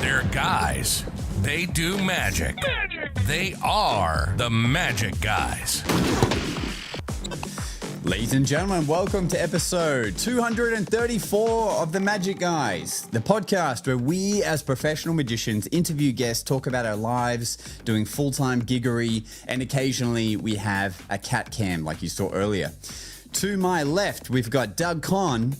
They're guys. They do magic. They are the Magic Guys. Ladies and gentlemen, welcome to episode 234 of The Magic Guys, the podcast where we as professional magicians interview guests, talk about our lives, doing full-time giggery, and occasionally we have a cat cam like you saw earlier. To my left, we've got Doug Conn.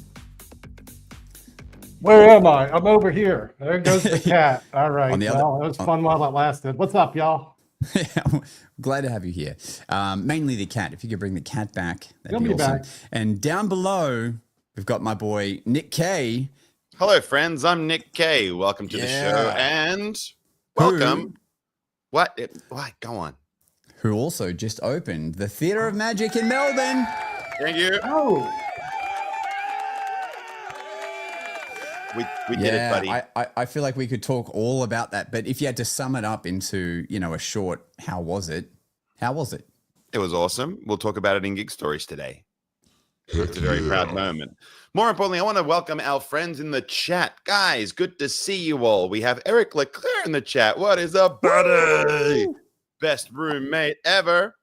Where am I? I'm over here. There goes the cat. All right. On the Well, it was fun while it lasted. What's up, y'all? I'm glad to have you here. Mainly the cat. If you could bring the cat back, that'd be awesome. Back. And down below, we've got my boy, Nick K. Hello, friends. I'm Nick K. Welcome to the show. And welcome. What? Go on. Who also just opened the Theatre of Magic in Melbourne. Thank you. Oh. We did it, buddy. I feel like we could talk all about that, but if you had to sum it up into, a short, how was it? How was it? It was awesome. We'll talk about it in Gig Stories today. It's a very proud moment. More importantly, I want to welcome our friends in the chat. Guys, good to see you all. We have Eric Leclerc in the chat. What is up, buddy? Best roommate ever.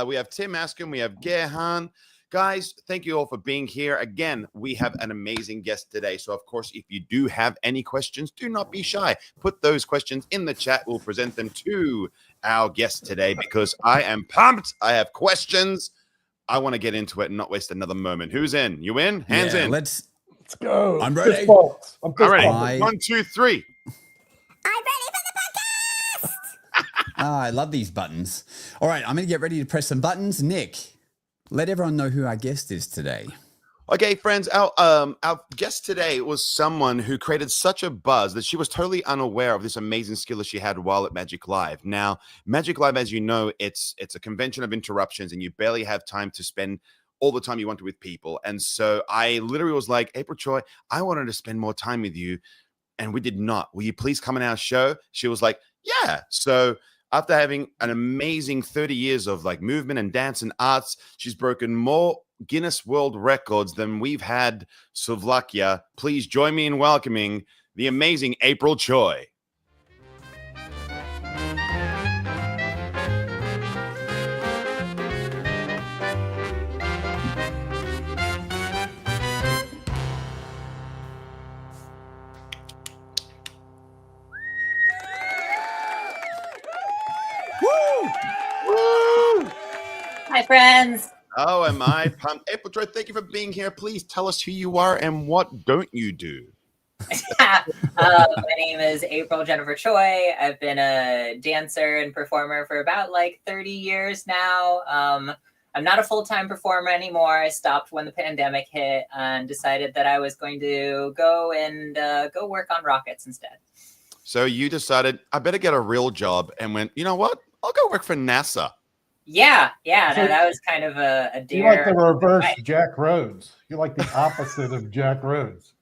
We have Tim Askin. We have Gerhan. Guys, thank you all for being here. Again, we have an amazing guest today. So, of course, if you do have any questions, do not be shy. Put those questions in the chat. We'll present them to our guest today because I am pumped. I have questions. I want to get into it and not waste another moment. Who's in? You in? Hands in. Let's go. I'm ready. I'm ready. 1, 2, 3. I'm ready for the podcast. I love these buttons. All right, I'm going to get ready to press some buttons. Nick, let everyone know who our guest is today. Okay, friends, our guest today was someone who created such a buzz that she was totally unaware of this amazing skill that she had while at Magic Live. Now, Magic Live, as you know, it's a convention of interruptions, and you barely have time to spend all the time you want to with people. And so I literally was like, April Choi, I wanted to spend more time with you, and we did not. Will you please come on our show? She was like, yeah. So after having an amazing 30 years of like movement and dance and arts, she's broken more Guinness World Records than we've had Slovakia. Please join me in welcoming the amazing April Choi. Hi, friends. Oh, am I pumped? April Choi, thank you for being here. Please tell us who you are and what don't you do? My name is April Jennifer Choi. I've been a dancer and performer for about 30 years now. I'm not a full-time performer anymore. I stopped when the pandemic hit and decided that I was going to go work on rockets instead. So you decided, I better get a real job, and went, you know what? I'll go work for NASA. Yeah. So That was kind of a dare. You like the reverse Jack Rhodes. You like the opposite of Jack Rhodes.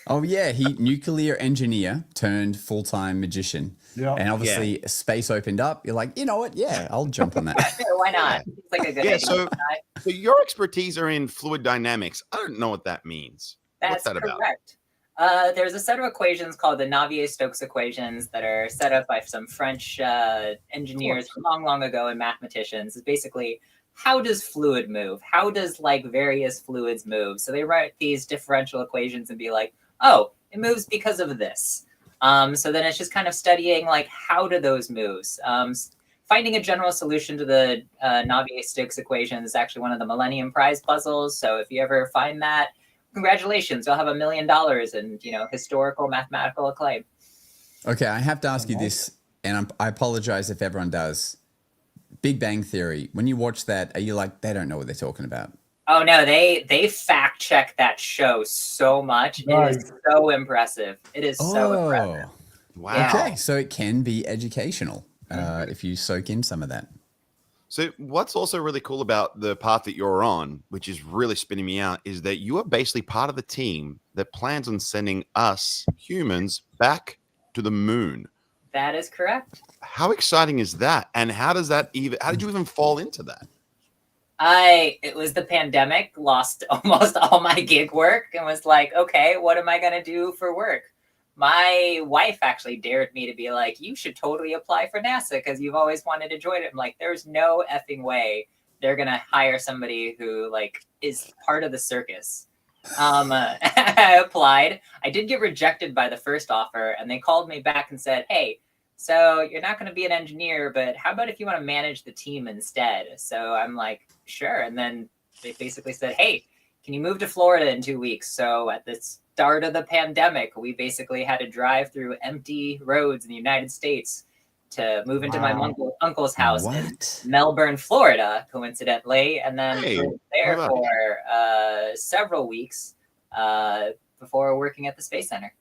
Oh, yeah. He nuclear engineer turned full-time magician. Yeah. And obviously space opened up. You're like, you know what? Yeah, I'll jump on that. Why not? It's like a good idea. So your expertise are in fluid dynamics. I don't know what that means. That's What's that correct. about? There's a set of equations called the Navier-Stokes equations that are set up by some French engineers long ago and mathematicians. It's basically, how does fluid move? How does various fluids move? So they write these differential equations and be like, oh, it moves because of this. So then it's just kind of studying how do those move? Finding a general solution to the Navier-Stokes equation is actually one of the Millennium Prize puzzles. So if you ever find that, congratulations, you'll have $1 million and historical mathematical acclaim. Okay, I have to ask you this, and I apologize if everyone does. Big Bang Theory, when you watch that, are you like, they don't know what they're talking about? Oh no, they fact check that show so much. Right. It is so impressive. It is so impressive. Wow. Yeah. Okay, so it can be educational if you soak in some of that. So what's also really cool about the path that you're on, which is really spinning me out, is that you are basically part of the team that plans on sending us humans back to the moon. That is correct. How exciting is that? And how did you even fall into that? It was the pandemic, lost almost all my gig work and was like, okay, what am I going to do for work? my wife actually dared me to be like, you should totally apply for NASA because you've always wanted to join it. I'm like, there's no effing way they're gonna hire somebody who like is part of the circus. I applied. I did get rejected by the first offer, and they called me back and said, hey, so you're not going to be an engineer, but how about if you want to manage the team instead? So I'm like, sure. And then they basically said, hey, can you move to Florida in 2 weeks? So at the start of the pandemic, we basically had to drive through empty roads in the United States to move into my uncle's house in Melbourne, Florida, coincidentally. And then there for several weeks before working at the Space Center.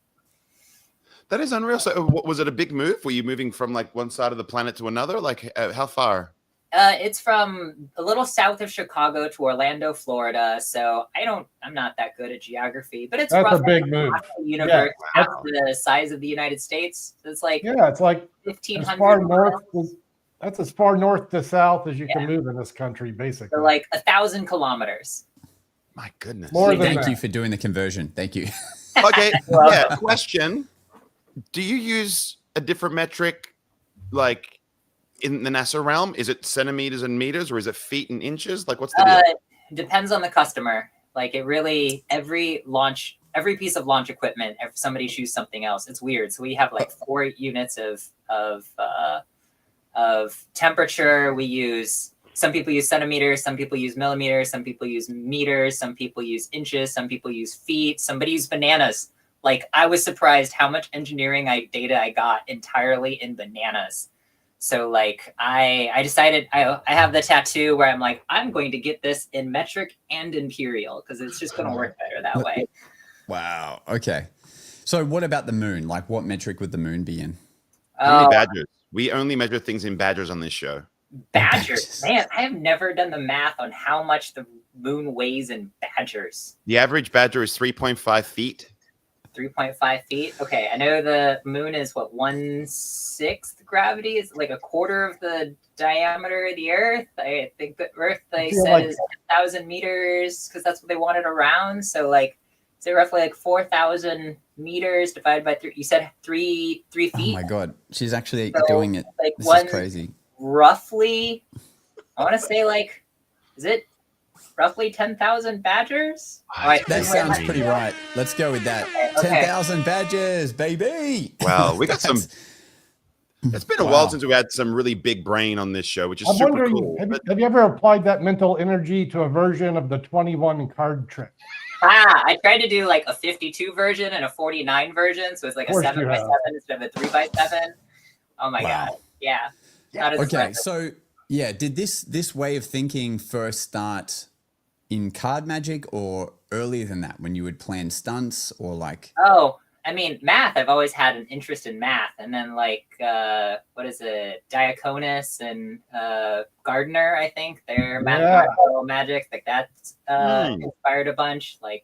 That is unreal. So was it a big move? Were you moving from like one side of the planet to another? Like how far? It's from a little south of Chicago to Orlando, Florida. So I'm not that good at geography, but that's a big move. The universe, half the size of the United States. So it's like it's like 1,500 as far north. That's as far north to south as you can move in this country, basically. So like 1,000 kilometers. My goodness. Thank you for doing the conversion. Thank you. Okay. Question. Do you use a different metric like in the NASA realm? Is it centimeters and meters, or is it feet and inches? Like what's the deal? It depends on the customer. Like it really, every piece of launch equipment, if somebody chooses something else, it's weird. So we have like 4 units of temperature. We use, some people use centimeters, some people use millimeters, some people use meters, some people use inches, some people use feet, somebody use bananas. Like I was surprised how much engineering data I got entirely in bananas. So like I decided I have the tattoo where I'm like, I'm going to get this in metric and imperial because it's just going to work better that way. Wow. Okay. So what about the moon? Like what metric would the moon be in? Only badgers. We only measure things in badgers on this show. Badgers. Man, I have never done the math on how much the moon weighs in badgers. The average badger is 3.5 feet. 3.5 feet. Okay, I know the moon is what 1/6 gravity is like a quarter of the diameter of the Earth. I think the Earth they said is 1,000 meters because that's what they wanted around. So like, is it roughly like 4,000 meters divided by 3? You said three feet. Oh my God, she's actually doing it. Like this is crazy. Roughly, I want to say like, is it roughly 10,000 badgers? That sounds pretty right. Let's go with that. Okay. 10,000 badgers, baby. Wow, we got some. It's been a while since we had some really big brain on this show, which is super cool. Have you ever applied that mental energy to a version of the 21 card trick? I tried to do like a 52 version and a 49 version, so it's like a 7x7 instead of a 3x7. Oh my God. Yeah. Okay, so yeah, did this way of thinking first start in card magic or earlier than that when you would plan stunts or like? Oh, I mean, math. I've always had an interest in math, and then like what is it, Diaconus and Gardner? I think they're mathematical magic. Like that inspired a bunch. Like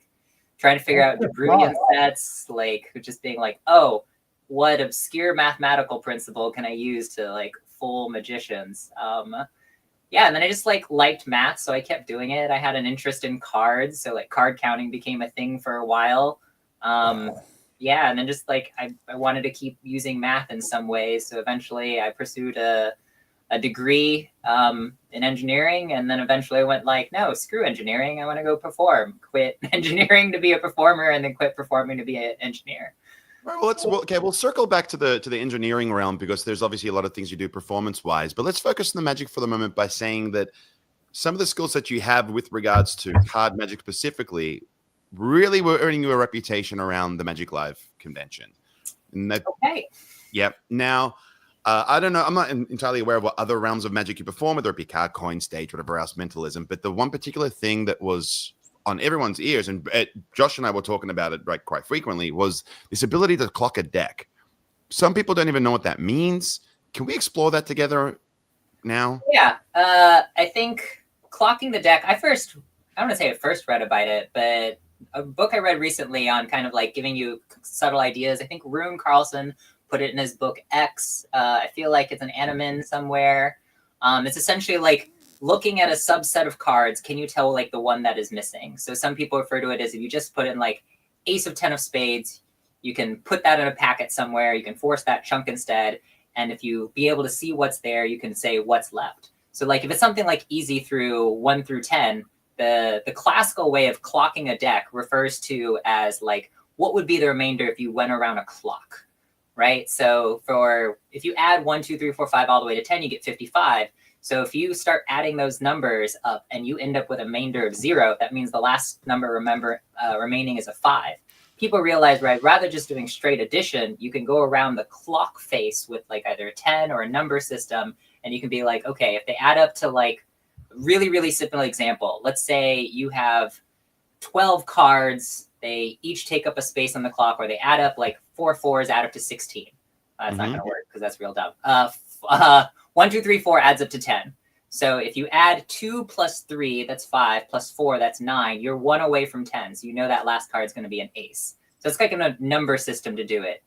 trying to figure out Debrunian sets. Like just being like, oh, what obscure mathematical principle can I use to like full magicians? And then I just like liked math, so I kept doing it. I had an interest in cards, so like card counting became a thing for a while. And then just like I wanted to keep using math in some ways, so eventually I pursued a degree in engineering, and then eventually I went like, no, screw engineering, I want to go perform. Quit engineering to be a performer, and then quit performing to be an engineer. All right, well, we'll circle back to the engineering realm because there's obviously a lot of things you do performance-wise. But let's focus on the magic for the moment by saying that some of the skills that you have with regards to card magic specifically really were earning you a reputation around the Magic Live convention. Okay. Yep. Now, I don't know. I'm not entirely aware of what other realms of magic you perform, whether it be card, coin, stage, whatever else, mentalism. But the one particular thing that was on everyone's ears, and Josh and I were talking about it quite frequently, was this ability to clock a deck. Some people don't even know what that means. Can we explore that together now? Yeah, I think clocking the deck, I don't want to say I first read about it, but a book I read recently on kind of like giving you subtle ideas. I think Rune Carlson put it in his book X. I feel like it's an Animin somewhere. It's essentially like looking at a subset of cards, can you tell like the one that is missing? So some people refer to it as if you just put in like ace of 10 of spades, you can put that in a packet somewhere. You can force that chunk instead. And if you be able to see what's there, you can say what's left. So like if it's something like easy through 1 through 10, the classical way of clocking a deck refers to as like, what would be the remainder if you went around a clock, right? So if you add 1, 2, 3, 4, 5 all the way to 10, you get 55. So if you start adding those numbers up and you end up with a remainder of 0, that means the last number remaining is a 5. People realize, right, rather just doing straight addition, you can go around the clock face with like either a 10 or a number system. And you can be like, okay, if they add up to like really, really simple example, let's say you have 12 cards, they each take up a space on the clock, or they add up like 4 4s add up to 16. That's not going to work because that's real dumb. 1, 2, 3, 4 adds up to 10. So if you add 2 plus 3, that's 5, plus 4, that's 9. You're 1 away from 10. So you know that last card is going to be an ace. So it's like a number system to do it.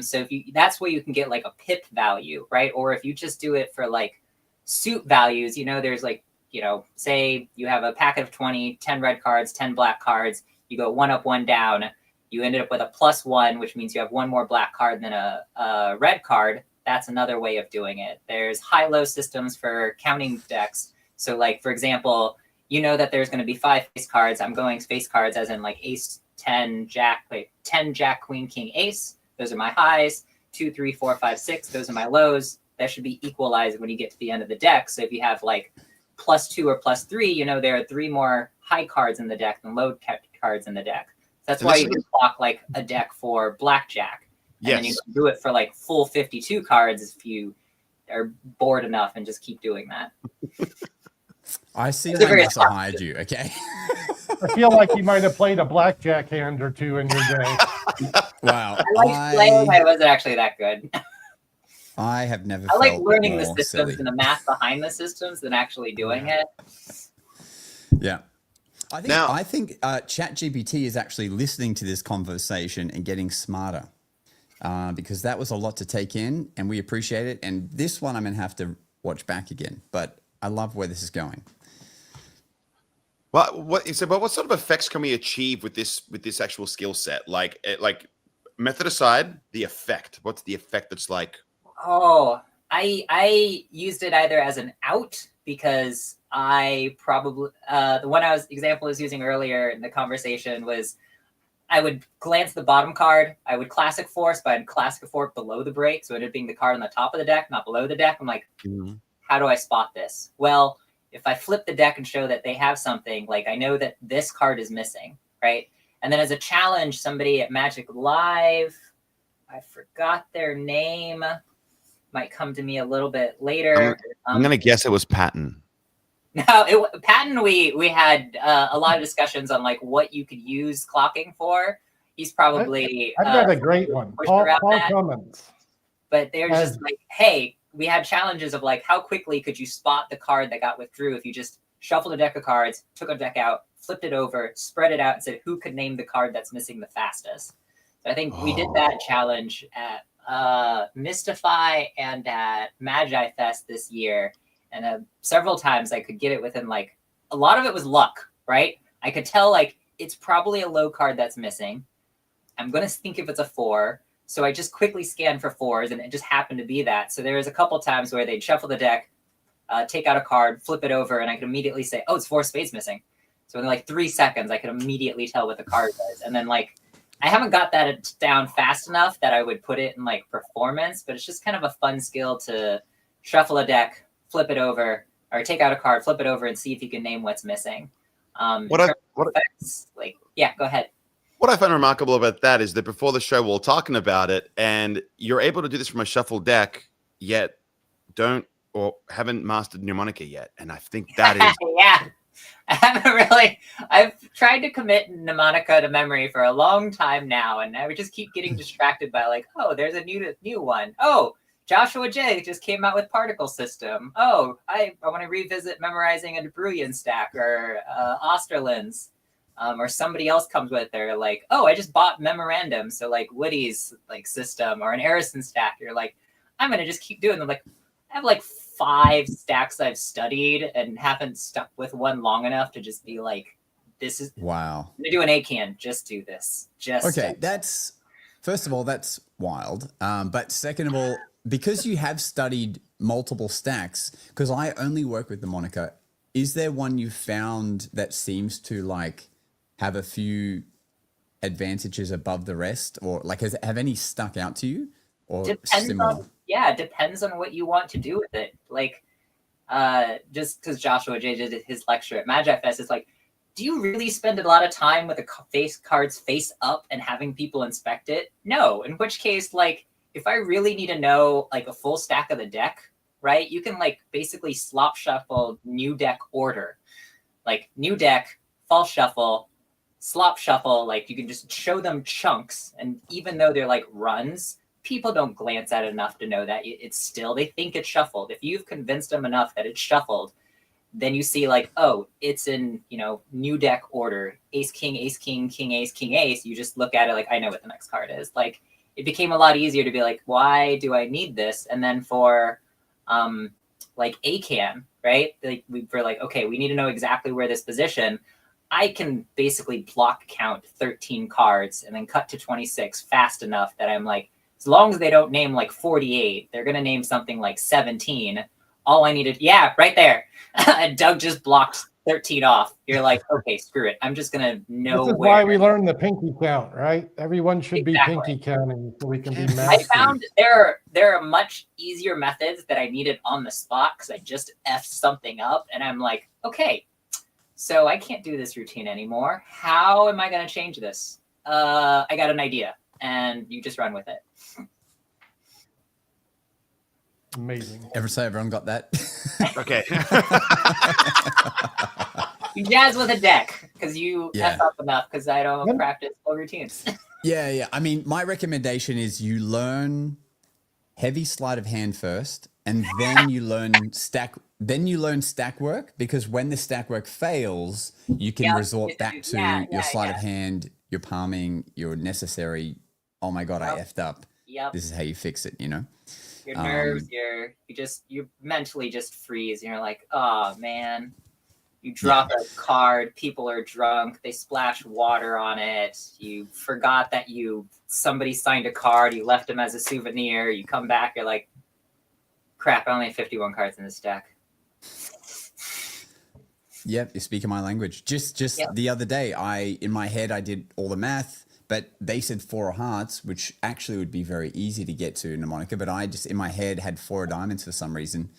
So that's where you can get like a pip value, right? Or if you just do it for like suit values, there's like, say you have a packet of 20, 10 red cards, 10 black cards. You go 1 up, 1 down. You ended up with a +1, which means you have 1 more black card than a red card. That's another way of doing it. There's high-low systems for counting decks. So like, for example, that there's going to be 5 face cards. I'm going face cards as in like ace, 10, jack, 10, jack, queen, king, ace. Those are my highs. 2, 3, 4, 5, 6. Those are my lows. That should be equalized when you get to the end of the deck. So if you have like +2 or +3, there are 3 more high cards in the deck than low cards in the deck. That's why you can block like a deck for blackjack. And then you can do it for like full 52 cards if you are bored enough and just keep doing that. I see why I must have hired you, okay? I feel like you might have played a blackjack hand or two in your day. Wow. I like playing. I wasn't actually that good. I have never I like felt learning the more systems silly. and the math behind the systems than actually doing it. Yeah. I think ChatGPT is actually listening to this conversation and getting smarter because that was a lot to take in and we appreciate it. And this one I'm going to have to watch back again, but I love where this is going. Well, what sort of effects can we achieve with this actual skill set? Like method aside, the effect. What's the effect that's like? Oh, I used it either as an out because I probably the one example I was using earlier in the conversation was I would glance the bottom card. I would classic force, but I'd classic force below the break. So it ended up being the card on the top of the deck, not below the deck. I'm like, how do I spot this? Well, if I flip the deck and show that they have something, like I know that this card is missing, right? And then as a challenge, somebody at Magic Live, I forgot their name, might come to me a little bit later. I'm going to guess it was Patton. No, Patton, we had a lot of discussions on like what you could use clocking for. He's probably I've got a great one. Paul Cummins. But they're just like, hey, we had challenges of like how quickly could you spot the card that got withdrew if you just shuffled a deck of cards, took a deck out, flipped it over, spread it out, and said who could name the card that's missing the fastest. So I think we did that challenge at Mystify and at Magi Fest this year. And several times I could get it within like, a lot of it was luck, right? I could tell like, it's probably a low card that's missing. I'm going to think if it's a 4. So I just quickly scanned for 4s and it just happened to be that. So there was a couple times where they'd shuffle the deck, take out a card, flip it over, and I could immediately say, oh, it's 4 spades missing. So in like 3 seconds, I could immediately tell what the card was. And then like, I haven't got that down fast enough that I would put it in like performance, but it's just kind of a fun skill to shuffle a deck, flip it over, or take out a card, flip it over, and see if you can name what's missing. Go ahead. What I find remarkable about that is that before the show, we were talking about it, and you're able to do this from a shuffle deck, yet haven't mastered Mnemonica yet. And I think that is yeah. I haven't really. I've tried to commit Mnemonica to memory for a long time now, and I would just keep getting distracted by like, oh, there's a new one. Oh, Joshua J just came out with Particle System. Oh, I want to revisit memorizing a De Bruijn stack or Osterlins. Or somebody else comes with their like, oh, I just bought Memorandum. So like Woody's like system or an Arison stack. You're like, I'm going to just keep doing them. Like I have like 5 stacks I've studied and haven't stuck with one long enough to just be like, this is wow. I'm going to do an A-can. Just do this. Okay. That's First of all, that's wild. But second of all, because you have studied multiple stacks, because I only work with Mnemonica, is there one you found that seems to like have a few advantages above the rest, or like have any stuck out to you, or similar? It depends on what you want to do with it. Like, just because Joshua J did his lecture at Magi Fest, it's like, do you really spend a lot of time with the face cards face up and having people inspect it? No. In which case, like, if I really need to know like a full stack of the deck, right? You can like basically slop shuffle new deck order, like new deck, false shuffle, slop shuffle. Like you can just show them chunks, and even though they're like runs, people don't glance at it enough to know that it's still, they think it's shuffled. If you've convinced them enough that it's shuffled, then you see like, oh, it's in, new deck order, ace, king, king, ace, king, ace. You just look at it like, I know what the next card is. Like, it became a lot easier to be like, why do I need this? And then for like ACAN, right? Like we're like, okay, we need to know exactly where this position. I can basically block count 13 cards and then cut to 26 fast enough that I'm like, as long as they don't name like 48, they're going to name something like 17. All I needed, yeah, right there. Doug just blocked 13 off. You're like, okay, screw it. I'm just going to know. This is why we learned the pinky count, right? Everyone should be pinky counting so we can be masters. I found there are much easier methods that I needed on the spot because I just effed something up. And I'm like, okay, so I can't do this routine anymore. How am I going to change this? I got an idea. And you just run with it. Amazing. Everyone got that? Okay. You jazz with a deck because you F up enough because I don't practice full routines. Yeah. I mean, my recommendation is you learn heavy sleight of hand first, and then you learn stack. Then you learn stack work, because when the stack work fails, you can resort back to your sleight of hand, your palming, your necessary. Oh my God, I effed up. Yep. This is how you fix it, Your nerves, you mentally just freeze. And you're like, oh man, you drop a card, people are drunk, they splash water on it. You forgot that somebody signed a card, you left them as a souvenir. You come back, you're like, crap, I only have 51 cards in this deck. Yep, you're speaking my language. Just the other day, in my head, I did all the math. But they said 4 of hearts, which actually would be very easy to get to Mnemonica. But I just, in my head, had 4 of diamonds for some reason.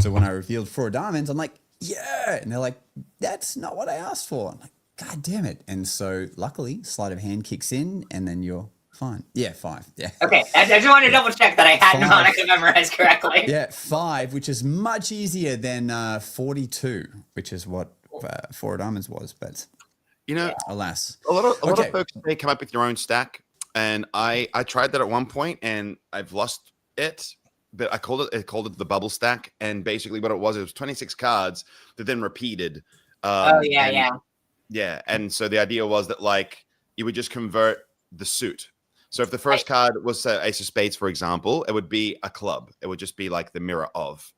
So when I revealed 4 of diamonds, I'm like, yeah. And they're like, that's not what I asked for. I'm like, God damn it. And so luckily, sleight of hand kicks in, and then you're fine. Yeah, 5. Yeah. Okay. I just wanted to double check that I had Mnemonica memorized correctly. Yeah, 5, which is much easier than 42, which is what 4 of diamonds was. But... alas, a lot of folks, they come up with your own stack, and I tried that at one point and I've lost it, but I called it the bubble stack, and basically what it was 26 cards that then repeated. And so the idea was that like you would just convert the suit. So if the first card was ace of spades, for example, it would be a club. It would just be like the mirror of.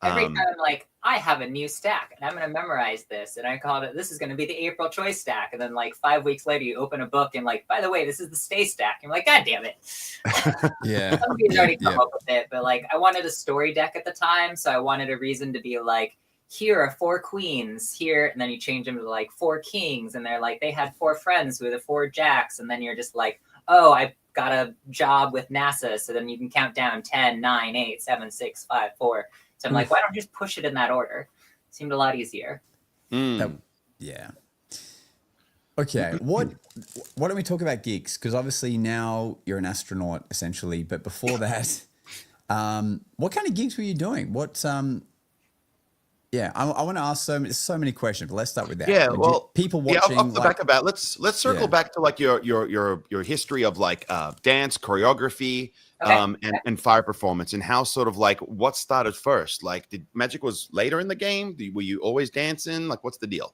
Every time I'm like, I have a new stack and I'm going to memorize this. And I called it, this is going to be the April Choi stack. And then like 5 weeks later, you open a book and like, by the way, this is the stay stack. I'm like, God damn it. Yeah. Somebody's already come up with it. But like, I wanted a story deck at the time. So I wanted a reason to be like, here are 4 queens here. And then you change them to like 4 kings. And they're like, they had 4 friends who were the 4 jacks. And then you're just like, oh, I got a job with NASA. So then you can count down 10, 9, 8, 7, 6, 5, 4. So I'm like, why don't you just push it in that order? Seemed a lot easier. Yeah. Okay. What don't we talk about gigs? Because obviously now you're an astronaut essentially, but before that, what kind of gigs were you doing? I want to ask so many questions, but let's start with that. Yeah, well, people watching. Off the back of that, let's circle back to like your history of like dance, choreography, and fire performance, and how sort of like what started first. Like, did magic was later in the game? Were you always dancing? Like, what's the deal?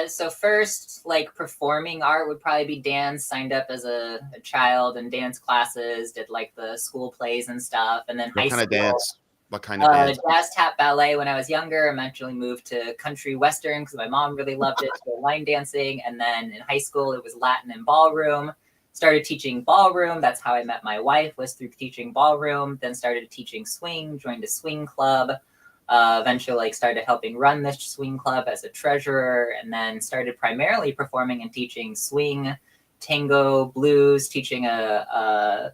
So first, like performing art would probably be dance. Signed up as a child in dance classes, did like the school plays and stuff, and then What high kind school. of dance? What kind of dance? Jazz, tap, ballet when I was younger. Eventually moved to country western because my mom really loved it. So line dancing, and then in high school it was Latin and ballroom. started teaching ballroom. That's how I met my wife, was through teaching ballroom. Then started teaching swing, joined a swing club. Eventually like started helping run this swing club as a treasurer, and then started primarily performing and teaching swing, tango, blues, teaching a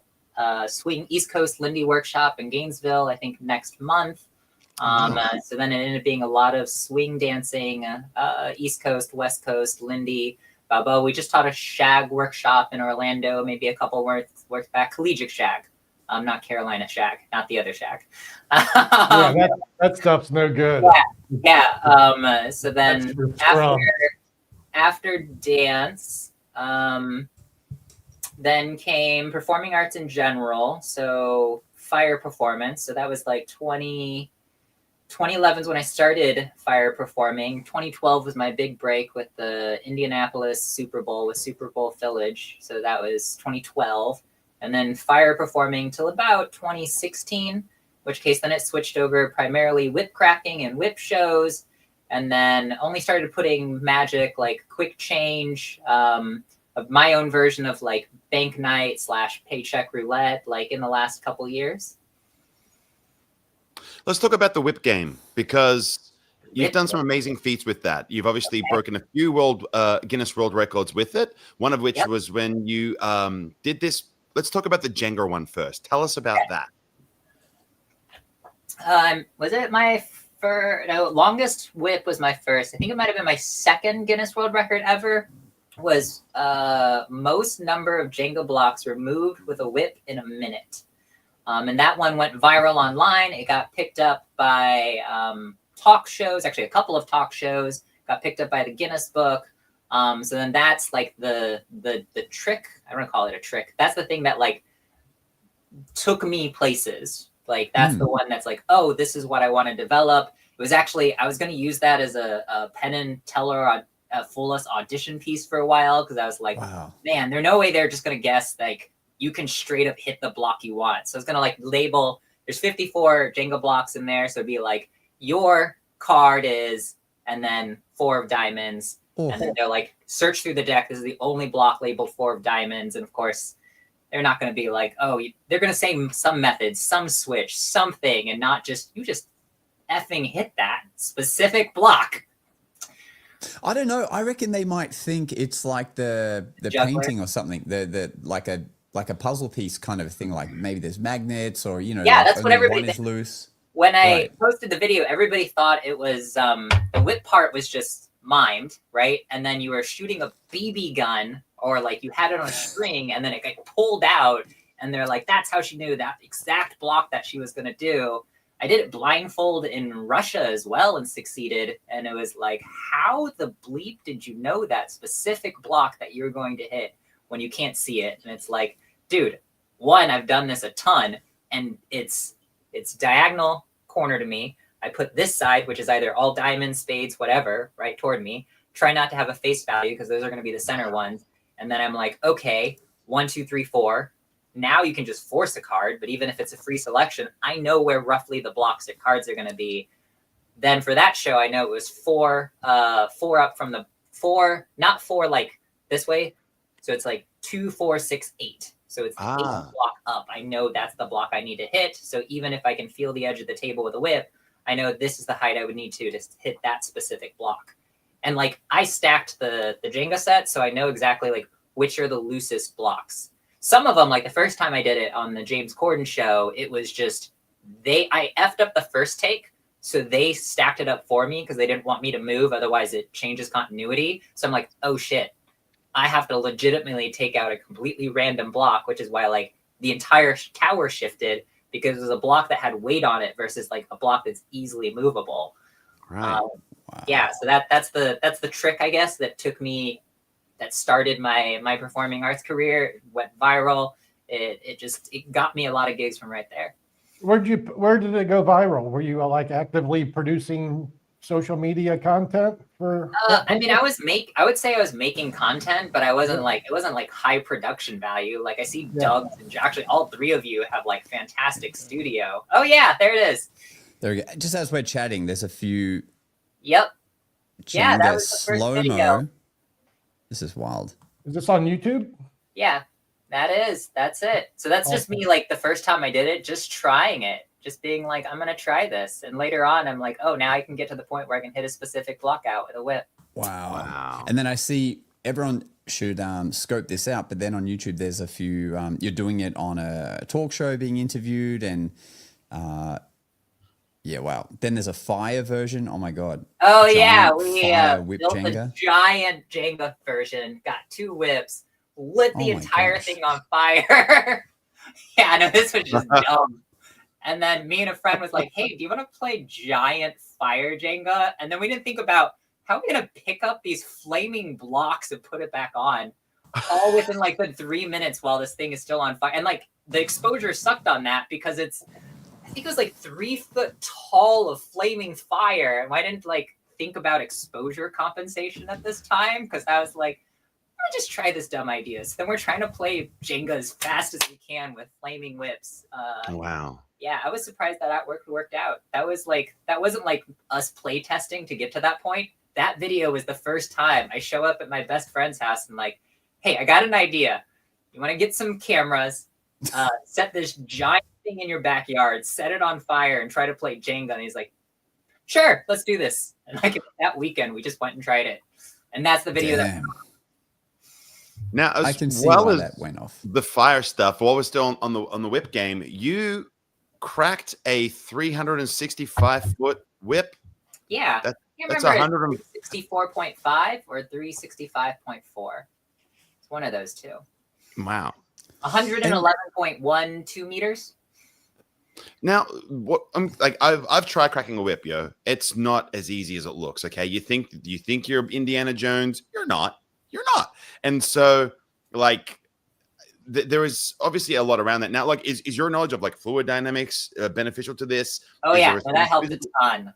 swing East Coast Lindy workshop in Gainesville, I think next month. So then it ended up being a lot of swing dancing, East Coast, West Coast, Lindy, Balboa. We just taught a shag workshop in Orlando, maybe a couple works back, collegiate shag. Not Carolina shag, not the other shag. Yeah, that stuff's no good. Yeah. So then That's after dance, then came performing arts in general. So fire performance. So that was like 2011 is when I started fire performing. 2012 was my big break with the Indianapolis Super Bowl with Super Bowl Village. So that was 2012. And then fire performing till about 2016, which case then it switched over primarily whip cracking and whip shows. And then only started putting magic, like quick change, of my own version of like bank night / paycheck roulette, like in the last couple years. Let's talk about the whip game, because you've done some amazing feats with that. You've obviously broken a few Guinness World Records with it, one of which was when you did this. Let's talk about the Jenga one first. Tell us about that. Was it my first? No, longest whip was my first. I think it might have been my second Guinness World Record ever. Was most number of Jenga blocks removed with a whip in a minute. And that one went viral online. It got picked up by talk shows, actually a couple of talk shows, got picked up by the Guinness Book. So then that's like the trick. I don't want to call it a trick. That's the thing that like took me places. Like that's the one that's like, oh, this is what I want to develop. It was actually, I was going to use that as a Penn and Teller Fullest audition piece for a while, because I was like, man, there's no way they're just going to guess like you can straight up hit the block you want. So I was going to like label, there's 54 Jenga blocks in there. So it'd be like, your card is, and then 4 of diamonds. And then they're like, search through the deck. This is the only block labeled 4 of diamonds. And of course, they're not going to be like, oh, they're going to say some method, some switch, something, and not just, you just effing hit that specific block. I don't know. I reckon they might think it's like the painting or something. The like a puzzle piece kind of thing. Like maybe there's magnets, or you know, yeah, like that's what everybody one is loose. When I posted the video, everybody thought it was the whip part was just mimed, right? And then you were shooting a BB gun, or like you had it on a string, and then it got pulled out, and they're like, that's how she knew that exact block that she was going to do. I did it blindfold in Russia as well and succeeded. And it was like, how the bleep did you know that specific block that you're going to hit when you can't see it? And it's like, dude, one, I've done this a ton, and it's diagonal corner to me. I put this side, which is either all diamonds, spades, whatever, right toward me. Try not to have a face value, because those are going to be the center ones. And then I'm like, okay, 1, 2, 3, 4. Now you can just force a card, but even if it's a free selection, I know where roughly the blocks of cards are going to be. Then for that show, I know it was 4 up from the 4, not 4 like this way. So it's like 2, 4, 6, 8. So it's 8 block up. I know that's the block I need to hit. So even if I can feel the edge of the table with a whip, I know this is the height I would need to hit that specific block. And like I stacked the Jenga set, so I know exactly like which are the loosest blocks. Some of them, like the first time I did it on the James Corden show, it was just I effed up the first take, so they stacked it up for me because they didn't want me to move, otherwise it changes continuity. So I'm like, oh shit, I have to legitimately take out a completely random block, which is why like the entire tower shifted, because it was a block that had weight on it versus like a block that's easily movable. Right. Yeah, so that's the trick, I guess, that started my performing arts career. It went viral. It got me a lot of gigs from right there. Where did it go viral? Were you like actively producing social media content for? I mean, I would say I was making content, but it wasn't like high production value. Like I see Doug and actually all 3 of you have like fantastic studio. Oh yeah, there it is. There we go. Just as we're chatting, there's a few. Yep. Yeah, that was the first video. This is wild. Is this on YouTube? Yeah. That's it. So that's just me, like the first time I did it, just trying it, just being like, I'm gonna try this. And later on, I'm like, oh, now I can get to the point where I can hit a specific block out with a whip. Wow. And then I see everyone should scope this out, but then on YouTube, there's a few, you're doing it on a talk show being interviewed and yeah, wow. Then there's a fire version. Oh my God. Oh Giant yeah, we fire whip built Jenga. a giant Jenga version, got 2 whips, lit the Oh my entire gosh. thing on fire. Yeah, I know, this was just dumb. And then me and a friend was like, hey, do you want to play giant fire Jenga? And then we didn't think about how are we going to pick up these flaming blocks and put it back on all within like the 3 minutes while this thing is still on fire. And like the exposure sucked on that because I think it was like 3 foot tall of flaming fire. And I didn't like think about exposure compensation at this time because I was like, I'm gonna just try this dumb idea. So then we're trying to play Jenga as fast as we can with flaming whips. Wow. Yeah, I was surprised that worked out. That wasn't like us play testing to get to that point. That video was the first time I show up at my best friend's house and like, hey, I got an idea. You want to get some cameras, set this giant thing in your backyard, set it on fire, and try to play Jenga. And he's like, sure, let's do this. And like that weekend, we just went and tried it. And that's the video that. Now, as I can see well why as that went off. the fire stuff, while we're still on the whip game, you cracked a 365-foot whip. Yeah. That's 164.5 or 365.4. It's one of those two. Wow. 111.12 meters. Now, what I'm like, I've tried cracking a whip, yo. It's not as easy as it looks. Okay, you think you're Indiana Jones, you're not. You're not. And so, like, there is obviously a lot around that. Now, like, is your knowledge of like fluid dynamics beneficial to this? Oh yeah, well, that helped a ton.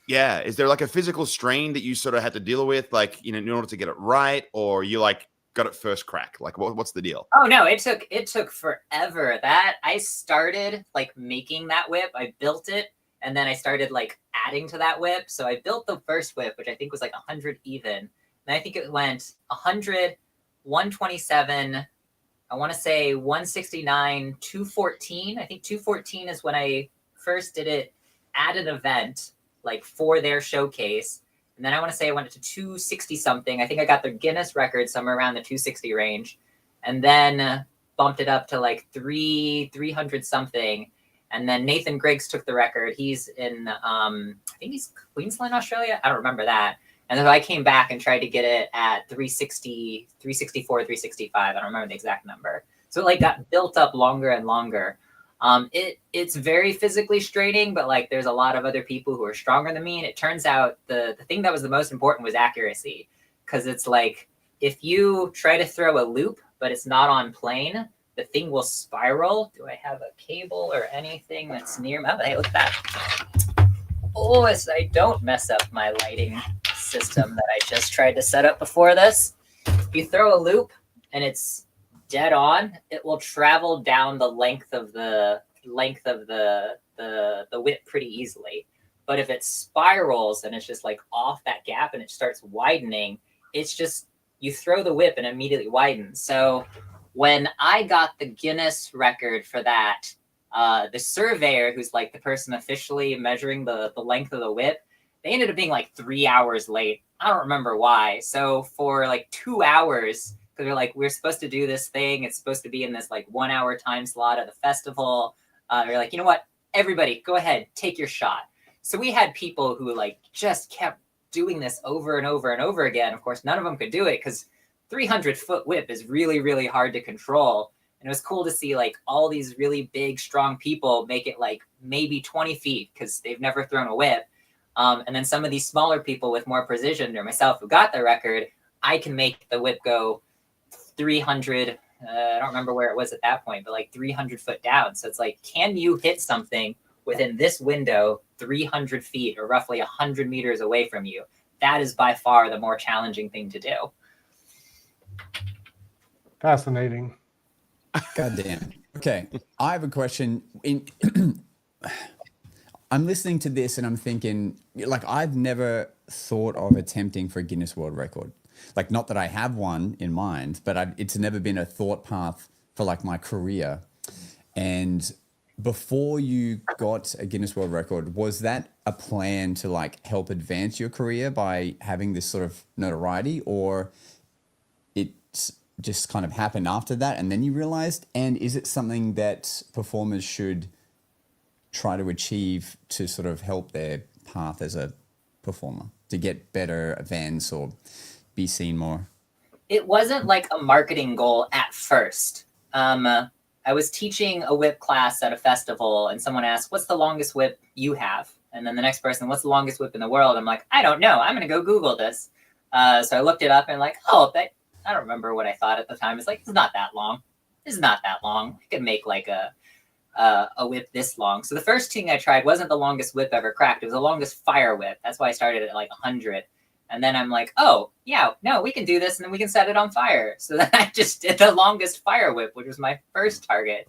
Yeah, is there like a physical strain that you sort of had to deal with, like, you know, in order to get it right, or you like got it first crack? Like, what's the deal? Oh no, it took forever. That I started like making that whip. I built it, and then I started like adding to that whip. So I built the first whip, which I think was like 100 even. And I think it went 100, 127. I want to say 169, 214. I think 214 is when I first did it at an event, like for their showcase. And then I want to say I went to 260 something. I think I got the Guinness record somewhere around the 260 range. And then bumped it up to like 300 something. And then Nathan Griggs took the record. He's in, I think he's Queensland, Australia. I don't remember that. And then I came back and tried to get it at 360, 364, 365. I don't remember the exact number. So it like got built up longer and longer. It's very physically straining, but like there's a lot of other people who are stronger than me. And it turns out the thing that was the most important was accuracy. Because it's like, if you try to throw a loop, but it's not on plane, the thing will spiral. Do I have a cable or anything that's near me? Oh, hey, look at that. Oh, I don't mess up my lighting system that I just tried to set up before this. If you throw a loop and it's dead on, it will travel down the length of the whip pretty easily. But if it spirals and it's just like off that gap and it starts widening, it's just you throw the whip and immediately widens. So when I got the Guinness record for that, the surveyor, who's like the person officially measuring the length of the whip, they ended up being like 3 hours late. I don't remember why. So for like 2 hours, because they're like, we're supposed to do this thing. It's supposed to be in this like 1 hour time slot at the festival. They're like, you know what? Everybody, go ahead, take your shot. So we had people who like just kept doing this over and over and over again. Of course, none of them could do it because 300-foot whip is really, really hard to control. And it was cool to see like all these really big, strong people make it like maybe 20 feet because they've never thrown a whip. And then some of these smaller people with more precision, or myself who got the record, I can make the whip go 300. I don't remember where it was at that point, but like 300 foot down. So it's like, can you hit something within this window 300 feet or roughly 100 meters away from you? That is by far the more challenging thing to do. Fascinating. God damn. Okay. I have a question. I'm listening to this and I'm thinking, like, I've never thought of attempting for a Guinness World Record. Like, not that I have one in mind, but it's never been a thought path for like my career. And before you got a Guinness World Record, was that a plan to like help advance your career by having this sort of notoriety, or it just kind of happened after that and then you realized? And is it something that performers should try to achieve to sort of help their path as a performer, to get better events or be seen more? It wasn't like a marketing goal at first. I was teaching a whip class at a festival and someone asked, what's the longest whip you have? And then the next person, what's the longest whip in the world? I'm like, I don't know. I'm going to go Google this. So I looked it up and like, I don't remember what I thought at the time. It's like, it's not that long. It's not that long. I could make like a whip this long. So the first thing I tried wasn't the longest whip ever cracked. It was the longest fire whip. That's why I started at like 100. And then I'm like, oh, yeah, no, we can do this and then we can set it on fire. So then I just did the longest fire whip, which was my first target.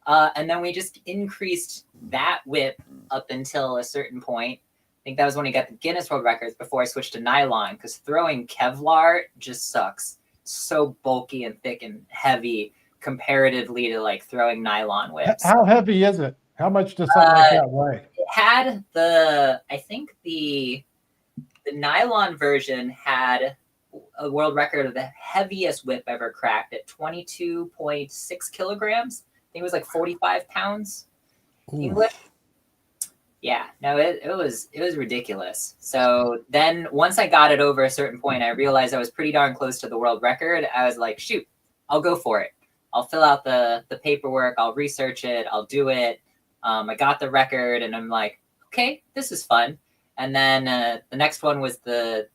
And then we just increased that whip up until a certain point. I think that was when we got the Guinness World Records before I switched to nylon, because throwing Kevlar just sucks. It's so bulky and thick and heavy comparatively to like throwing nylon whips. How heavy is it? How much does something like that weigh? It had I think the nylon version had a world record of the heaviest whip ever cracked at 22.6 kilograms. I think it was like 45 pounds English. Yeah, no, it was ridiculous. So then once I got it over a certain point, I realized I was pretty darn close to the world record. I was like, shoot, I'll go for it. I'll fill out the paperwork. I'll research it. I'll do it. I got the record and I'm like, okay, this is fun. And then the next one was the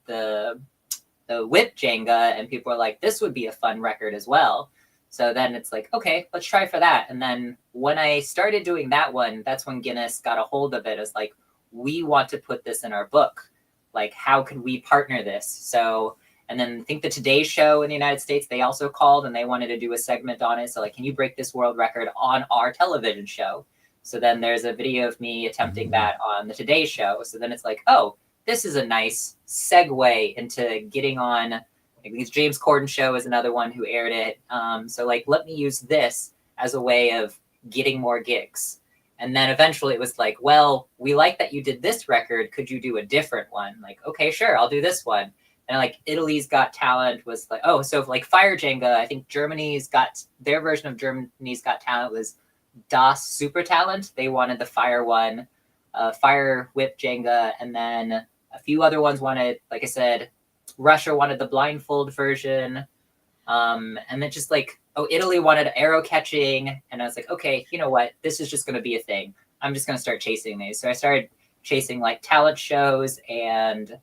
whip Jenga, and people were like, this would be a fun record as well. So then it's like, okay, let's try for that. And then when I started doing that one, that's when Guinness got a hold of it. It's like, we want to put this in our book. Like, how could we partner this? So, and then I think the Today Show in the United States, they also called and they wanted to do a segment on it. So like, can you break this world record on our television show? So then there's a video of me attempting that on the Today Show. So then it's like, oh, this is a nice segue into getting on. I think James Corden show is another one who aired it. So like, let me use this as a way of getting more gigs. And then eventually it was like, well, we like that you did this record. Could you do a different one? Like, okay, sure, I'll do this one. And like Italy's Got Talent was like, oh, so like Fire Jenga, I think Germany's got, their version of Germany's Got Talent was Das Super Talent. They wanted the fire one, Fire Whip Jenga, and then a few other ones wanted, like I said, Russia wanted the blindfold version. And then just like, oh, Italy wanted arrow catching. And I was like, okay, you know what? This is just going to be a thing. I'm just going to start chasing these. So I started chasing like talent shows and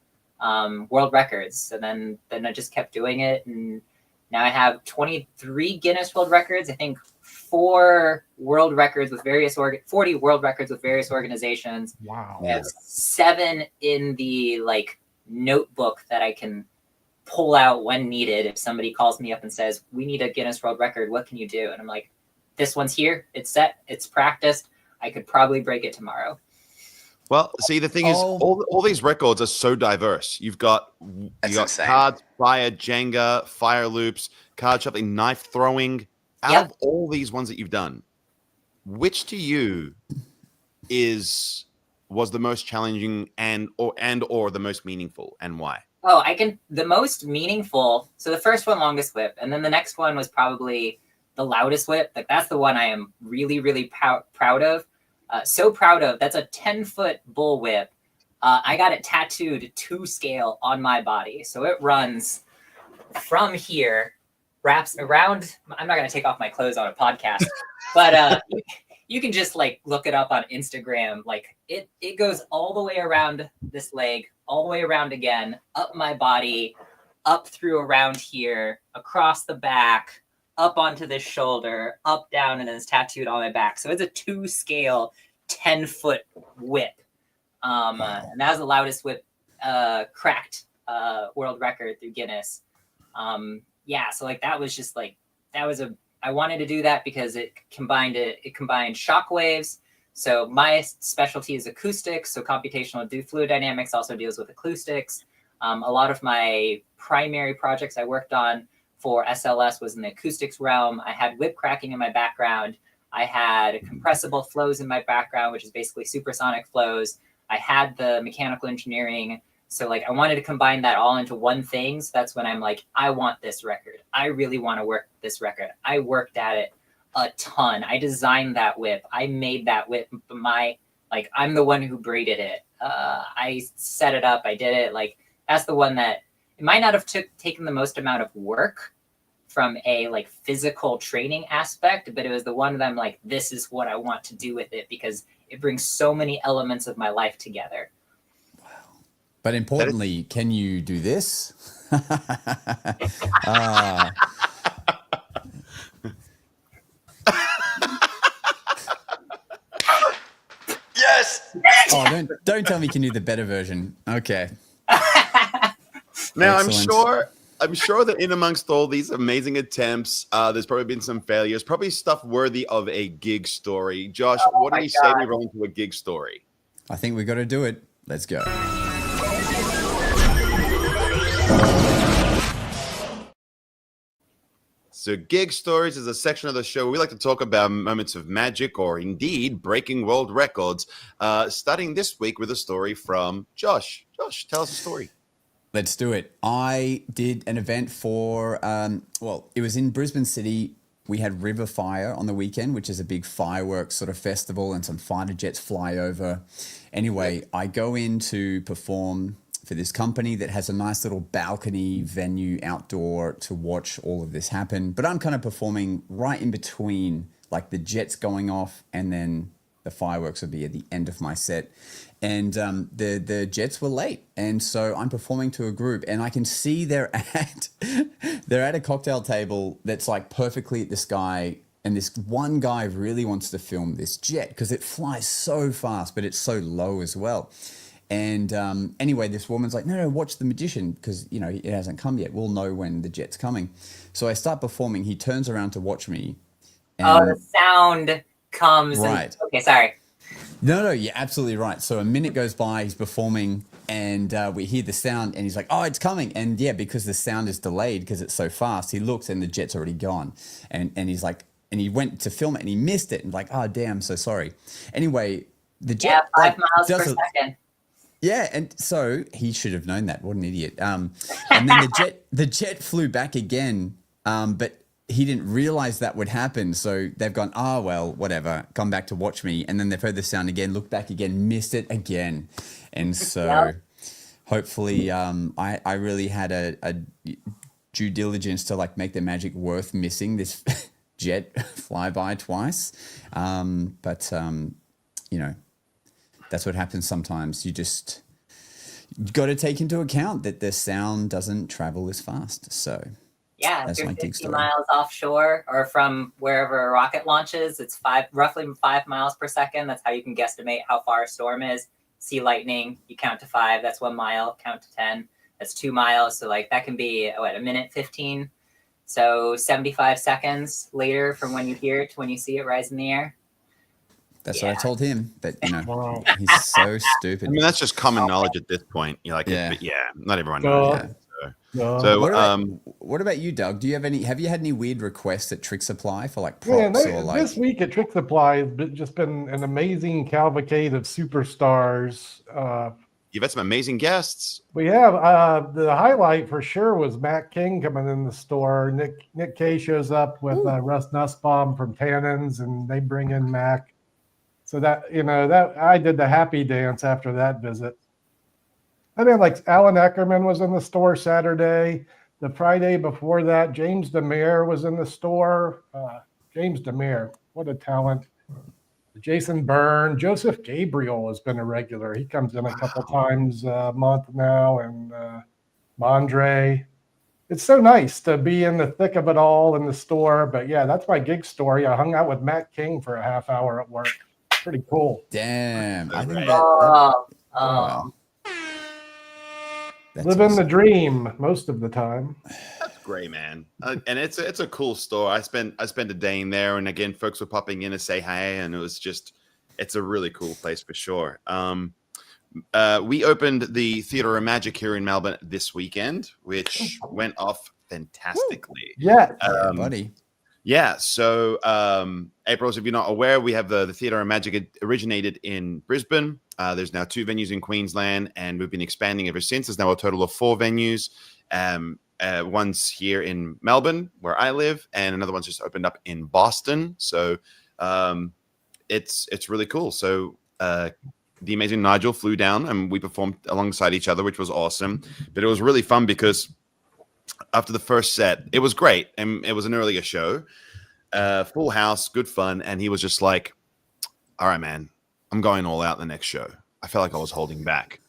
world records. So then I just kept doing it. And now I have 23 Guinness World Records. I think 40 world records with various organizations. Wow. I have 7 in the like notebook that I can pull out when needed. If somebody calls me up and says, we need a Guinness World Record, what can you do? And I'm like, this one's here, it's set, it's practiced. I could probably break it tomorrow. Well, see, the thing is, all these records are so diverse. You got insane. cards, fire, Jenga, fire loops, card shuffling, knife throwing. Out of all these ones that you've done, which to you was the most challenging and or the most meaningful, and why? Oh, the most meaningful. So the first one, longest whip, and then the next one was probably the loudest whip. Like that's the one I am really, really proud of. So proud of. That's a 10-foot bull whip. I got it tattooed to scale on my body. So it runs from here, wraps around. I'm not going to take off my clothes on a podcast, but you can just like look it up on Instagram. Like it goes all the way around this leg, all the way around again, up my body, up through around here, across the back, up onto this shoulder, up, down, and then it's tattooed on my back. So it's a 2-scale, 10-foot whip. And that was the loudest whip cracked world record through Guinness. Yeah, so like that was just like, I wanted to do that because it combined shock waves. So my specialty is acoustics. So computational fluid dynamics also deals with acoustics. A lot of my primary projects I worked on for SLS was in the acoustics realm. I had whip cracking in my background. I had compressible flows in my background, which is basically supersonic flows. I had the mechanical engineering. So like I wanted to combine that all into one thing. So that's when I'm like, I want this record. I really want to work this record. I worked at it a ton. I designed that whip. I made that whip. I'm the one who braided it. I set it up. I did it. Like that's the one that it might not have taken the most amount of work from a like physical training aspect, but it was the one that I'm like, this is what I want to do with it because it brings so many elements of my life together. Wow. But importantly, can you do this? Yes. Oh, don't tell me you can do the better version. Okay. Now Excellent. I'm sure that in amongst all these amazing attempts, there's probably been some failures, probably stuff worthy of a gig story. Josh, what do we say we roll into a gig story? I think we got to do it. Let's go. So gig stories is a section of the show where we like to talk about moments of magic or indeed breaking world records. Starting this week with a story from Josh. Josh, tell us a story. Let's do it. I did an event for, it was in Brisbane City. We had River Fire on the weekend, which is a big fireworks sort of festival, and some fighter jets fly over. Anyway, I go in to perform for this company that has a nice little balcony venue outdoor to watch all of this happen. But I'm kind of performing right in between, like the jets going off, and then the fireworks will be at the end of my set. And the jets were late, and so I'm performing to a group, and I can see they're at a cocktail table that's like perfectly at the sky, and this one guy really wants to film this jet because it flies so fast, but it's so low as well. And anyway, this woman's like, no, watch the magician because it hasn't come yet. We'll know when the jet's coming. So I start performing. He turns around to watch me. And the sound comes. Right. Okay, sorry. No, you're absolutely right. So a minute goes by, he's performing, and we hear the sound, and he's like, oh, it's coming. And yeah, because the sound is delayed because it's so fast, he looks and the jet's already gone. And he's like, and he went to film it and he missed it. And like, oh, damn, so sorry. Anyway, the jet. Yeah, 5 miles per second. Yeah, and so he should have known that. What an idiot. And then the jet flew back again, but he didn't realize that would happen. So they've gone, oh, well, whatever, come back to watch me. And then they've heard the sound again, looked back again, missed it again. And so hopefully I really had a due diligence to like make the magic worth missing this jet flyby twice. But that's what happens sometimes. You got to take into account that the sound doesn't travel as fast. So yeah, that's if my you're gig 50 story. miles offshore or from wherever a rocket launches, it's roughly 5 miles per second. That's how you can guesstimate how far a storm is. See lightning, you count to 5. That's 1 mile. Count to 10. That's 2 miles. So like that can be a minute 15. So 75 seconds later from when you hear it to when you see it rise in the air. That's what I told him, but Wow. he's so stupid. I mean, that's just common knowledge at this point. You're like, Yeah. but not everyone knows. Yeah. So, what about you, Doug? Have you had any weird requests at Trick Supply for like Yeah, props or like? this week at Trick Supply has just been an amazing cavalcade of superstars. you've had some amazing guests. We have the highlight for sure was Matt King coming in the store. Nick K shows up with Russ Nussbaum from Tannins, and they bring in Mac. So that that I did the happy dance after that visit. I mean, like Alan Eckerman was in the store Saturday. The Friday before that, James Demare was in the store. James Demare, what a talent. Jason Byrne, Joseph Gabriel has been a regular. He comes in a couple times a month now, and Mondre. It's so nice to be in the thick of it all in the store. But yeah, that's my gig story. I hung out with Matt King for a half hour at work. Pretty cool. Damn, I think Wow. That's Living the awesome. dream most of the time. That's great, man. And it's a cool store. I spent a day in there, and again, folks were popping in to say hey, and it's a really cool place for sure. We opened the Theatre of Magic here in Melbourne this weekend, which went off fantastically. Yeah. Yeah, buddy. Yeah. So, April, if you're not aware, we have the Theatre of Magic. It originated in Brisbane. There's now 2 venues in Queensland, and we've been expanding ever since. There's now a total of 4 venues. One's here in Melbourne, where I live, and another one's just opened up in Boston. So, it's really cool. So, the amazing Nigel flew down, and we performed alongside each other, which was awesome. But it was really fun because after the first set, it was great, and it was an earlier show, full house, good fun, and he was just like, all right, man, I'm going all out the next show. I felt like I was holding back,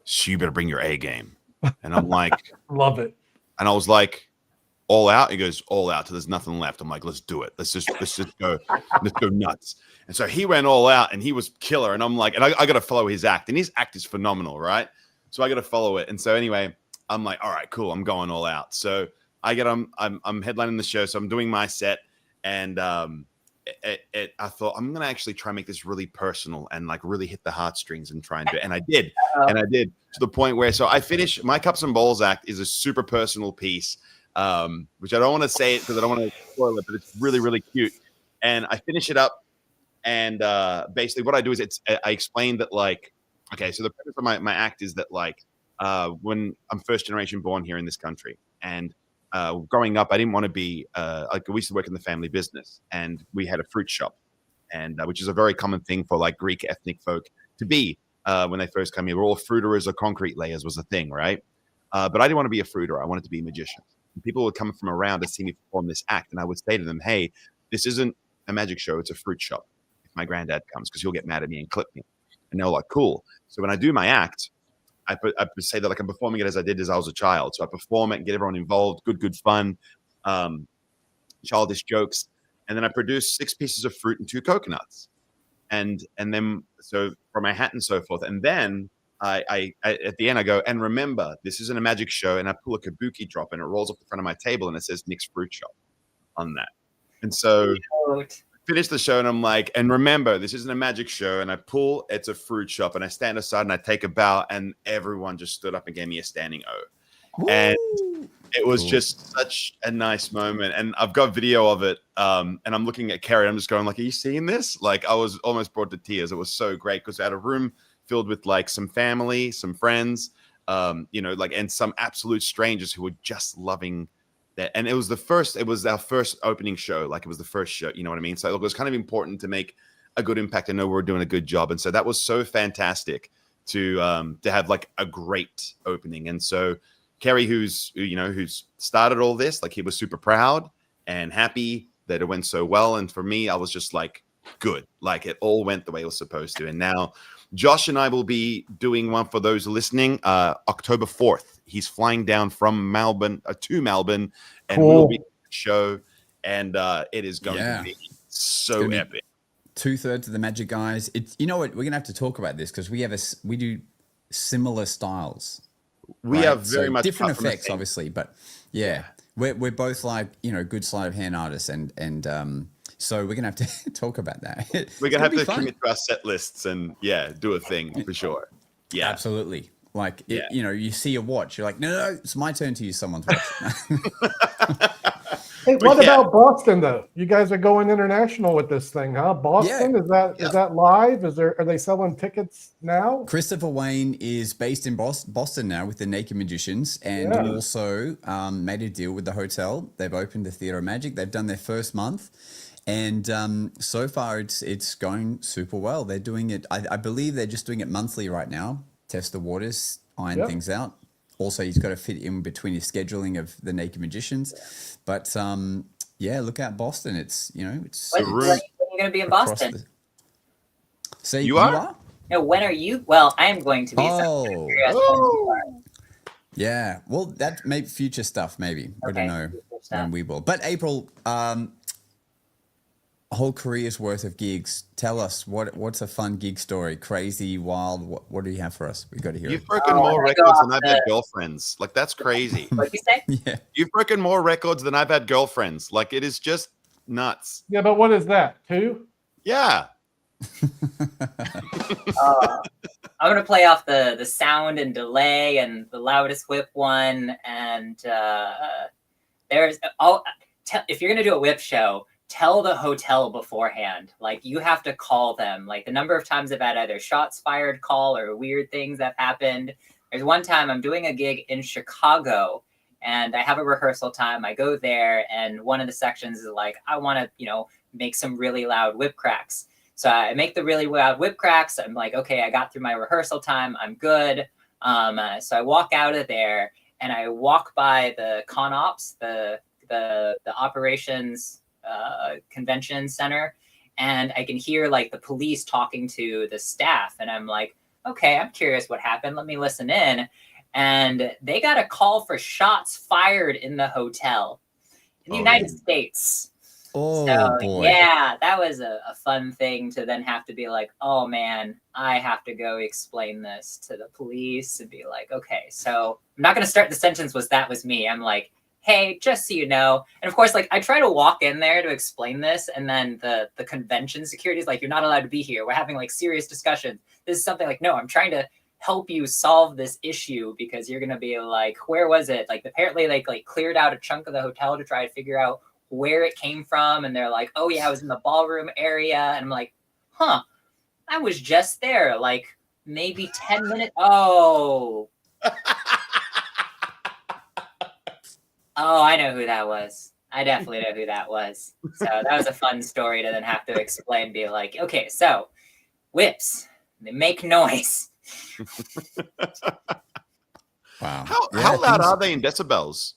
so you better bring your A game. And I'm like, Love it. and I was like, all out? He goes, all out till there's nothing left. I'm like, let's do it. Let's just go nuts. And so he went all out, and he was killer. And I'm like, and I got to follow his act, and his act is phenomenal, right? So I got to follow it. And so anyway, I'm like, all right, cool. I'm going all out. So I'm headlining the show. So I'm doing my set, and I thought I'm gonna actually try and make this really personal and like really hit the heartstrings and try and do it. And I did, to the point where I finished my Cups and Balls act is a super personal piece, which I don't want to say it because I don't want to spoil it, but it's really, really cute. And I finish it up, and basically what I do is I explain that like, okay, so the premise of my act is that like, when I'm first generation born here in this country, and growing up, I didn't want to be like, we used to work in the family business, and we had a fruit shop, and which is a very common thing for like Greek ethnic folk to be when they first come here. We're all fruiterers or concrete layers was the thing, right? But I didn't want to be a fruiterer. I wanted to be a magician. And people would come from around to see me perform this act, and I would say to them, hey, this isn't a magic show, it's a fruit shop. If my granddad comes, because he'll get mad at me and clip me. And they're like, cool. So when I do my act, I say that like I'm performing it as I did as I was a child. So I perform it and get everyone involved, good fun, childish jokes. And then I produce 6 pieces of fruit and 2 coconuts. And then, so for my hat and so forth. And then I at the end, I go, and remember, this isn't a magic show. And I pull a kabuki drop, and it rolls off the front of my table, and it says Nick's Fruit Shop on that. And so finish the show, and I'm like, and remember, this isn't a magic show. And I pull, it's a fruit shop, and I stand aside and I take a bow, and everyone just stood up and gave me a standing O. Woo! And it was just such a nice moment. And I've got video of it. And I'm looking at Carrie, I'm just going like, are you seeing this? Like, I was almost brought to tears. It was so great because I had a room filled with like some family, some friends, like, and some absolute strangers who were just loving that. And it was our first opening show. Like, it was the first show, you know what I mean? So it was kind of important to make a good impact and know we're doing a good job. And so that was so fantastic to have like a great opening. And so Kerry, who's started all this, like, he was super proud and happy that it went so well. And for me, I was just like, good. Like, it all went the way it was supposed to. And now Josh and I will be doing one for those listening, October 4th. He's flying down from Melbourne to Melbourne, and cool. we'll be at the show. And it is going to be so epic. 2/3 of the Magic Guys. It's, you know what, we're gonna have to talk about this because we do similar styles. We right? have very much different effects, obviously, but yeah, we're both like, good sleight of hand artists, and so we're gonna have to talk about that. We're gonna have to commit to our set lists and do a thing for sure. Yeah, absolutely. Like, you see a watch, you're like, no, it's my turn to use someone's watch. Hey, what about Boston though? You guys are going international with this thing, huh? Boston, is that live? Are they selling tickets now? Christopher Wayne is based in Boston now with the Naked Magicians, and also made a deal with the hotel. They've opened the Theatre of Magic. They've done their first month, and so far it's going super well. They're doing it. I believe they're just doing it monthly right now. Test the waters, iron things out. Also, he's got to fit in between his scheduling of the Naked Magicians. But look out Boston. It's it's. When are you going to be in Boston? So you are? No, when are you? Well, I'm going to be. Yeah. Well, that may future stuff. Maybe I don't know when we will. But April, a whole career's worth of gigs. Tell us what's a fun gig story? Crazy, wild. What do you have for us? We got to hear. You've broken more records than I've had girlfriends. Like, that's crazy. What'd you say? Yeah. You've broken more records than I've had girlfriends. Like, it is just nuts. Yeah, but what is that? 2? Yeah. I'm gonna play off the sound and delay and the loudest whip one, and there's all. If you're gonna do a whip show, tell the hotel beforehand. Like, you have to call them. Like, the number of times I've had either shots fired call or weird things that happened. There's one time I'm doing a gig in Chicago and I have a rehearsal time. I go there and one of the sections is like, I want to, make some really loud whip cracks. So I make the really loud whip cracks. I'm like, okay, I got through my rehearsal time. I'm good. So I walk out of there and I walk by the con ops, the operations convention center, and I can hear like the police talking to the staff, and I'm like, okay, I'm curious what happened. Let me listen in. And they got a call for shots fired in the hotel in the United States. Oh, so, boy. Yeah, that was a fun thing to then have to be like, oh man, I have to go explain this to the police and be like, okay, so I'm not going to start the sentence was that was me. I'm like, hey, just so you know. And of course, like, I try to walk in there to explain this, and then the convention security is like, you're not allowed to be here. We're having like serious discussions. This is something like, no, I'm trying to help you solve this issue because you're going to be like, where was it? Like, apparently they like cleared out a chunk of the hotel to try to figure out where it came from. And they're like, oh yeah, I was in the ballroom area. And I'm like, huh, I was just there like maybe 10 minutes. Oh, I know who that was. I definitely know who that was. So that was a fun story to then have to explain, be like, okay, so whips, they make noise. Wow. How loud are they in decibels?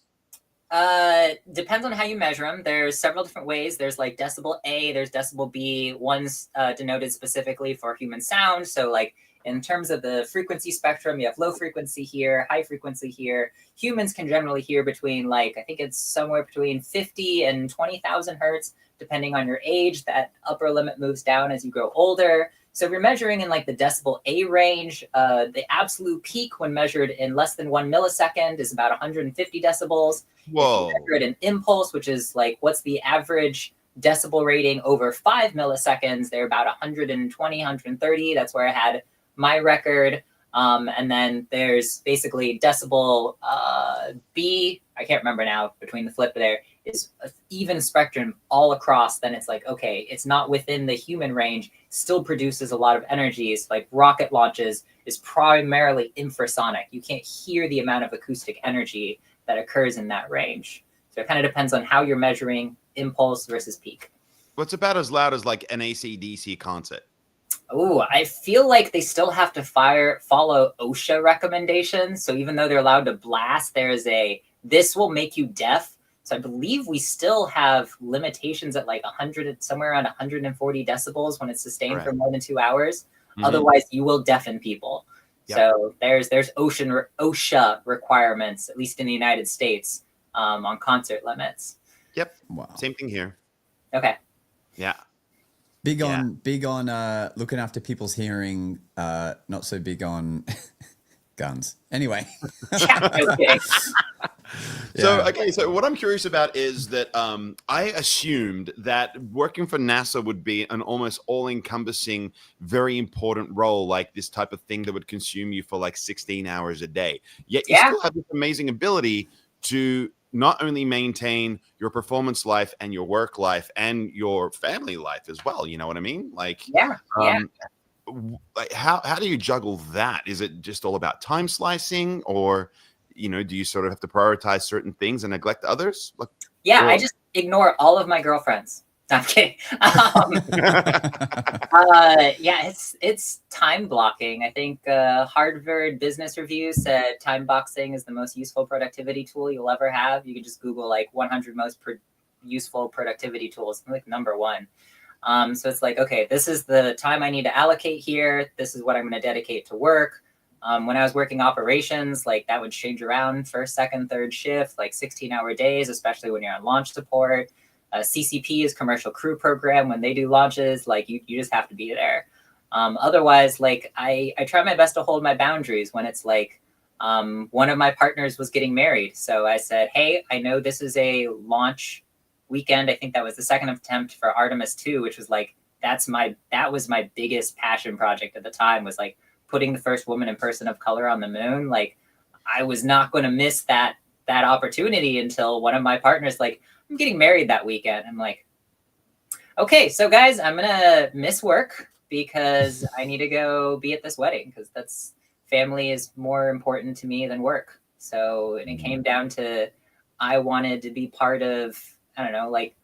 Depends on how you measure them. There's several different ways. There's like decibel A, there's decibel B. One's denoted specifically for human sound. So like in terms of the frequency spectrum, you have low frequency here, high frequency here. Humans can generally hear between like, I think it's somewhere between 50 and 20,000 hertz, depending on your age. That upper limit moves down as you grow older. So if you're measuring in like the decibel A range, the absolute peak when measured in less than 1 millisecond is about 150 decibels. Whoa. If you measure it in impulse, which is like what's the average decibel rating over 5 milliseconds, they're about 120, 130. That's where I had my record. And then there's basically decibel B, I can't remember now between the flip there, is an even spectrum all across. Then it's like, okay, it's not within the human range, still produces a lot of energies. Like rocket launches is primarily infrasonic. You can't hear the amount of acoustic energy that occurs in that range. So it kind of depends on how you're measuring impulse versus peak. What's about as loud as like an AC/DC concert? Oh, I feel like they still have to follow OSHA recommendations. So even though they're allowed to blast, there's this will make you deaf. So I believe we still have limitations at like 100, somewhere around 140 decibels when it's sustained for more than 2 hours. Mm-hmm. Otherwise, you will deafen people. Yep. So there's OSHA requirements, at least in the United States, on concert limits. Yep. Wow. Same thing here. Okay. Yeah. Big on looking after people's hearing, not so big on guns. Anyway. Okay. So what I'm curious about is that I assumed that working for NASA would be an almost all-encompassing, very important role, like this type of thing that would consume you for like 16 hours a day. Yet you still have this amazing ability to not only maintain your performance life and your work life and your family life as well. You know what I mean? Like, like how do you juggle that? Is it just all about time slicing, or do you sort of have to prioritize certain things and neglect others? I just ignore all of my girlfriends. I'm kidding. It's time blocking. I think Harvard Business Review said time boxing is the most useful productivity tool you'll ever have. You can just Google like 100 most useful productivity tools, like number one. So it's like, okay, this is the time I need to allocate here. This is what I'm going to dedicate to work. When I was working operations, like that would change around first, second, third shift, like 16-hour days, especially when you're on launch support. CCP is commercial crew program. When they do launches, like you just have to be there. Otherwise, like I try my best to hold my boundaries when it's like one of my partners was getting married. So I said, hey, I know this is a launch weekend. I think that was the second attempt for Artemis 2, which was like, that was my biggest passion project at the time, was like putting the first woman and person of color on the moon. Like I was not going to miss that that opportunity until one of my partners like, I'm getting married that weekend. I'm like, okay, so guys, I'm gonna miss work because I need to go be at this wedding because that's family is more important to me than work. So and it came down to I wanted to be part of, I don't know, like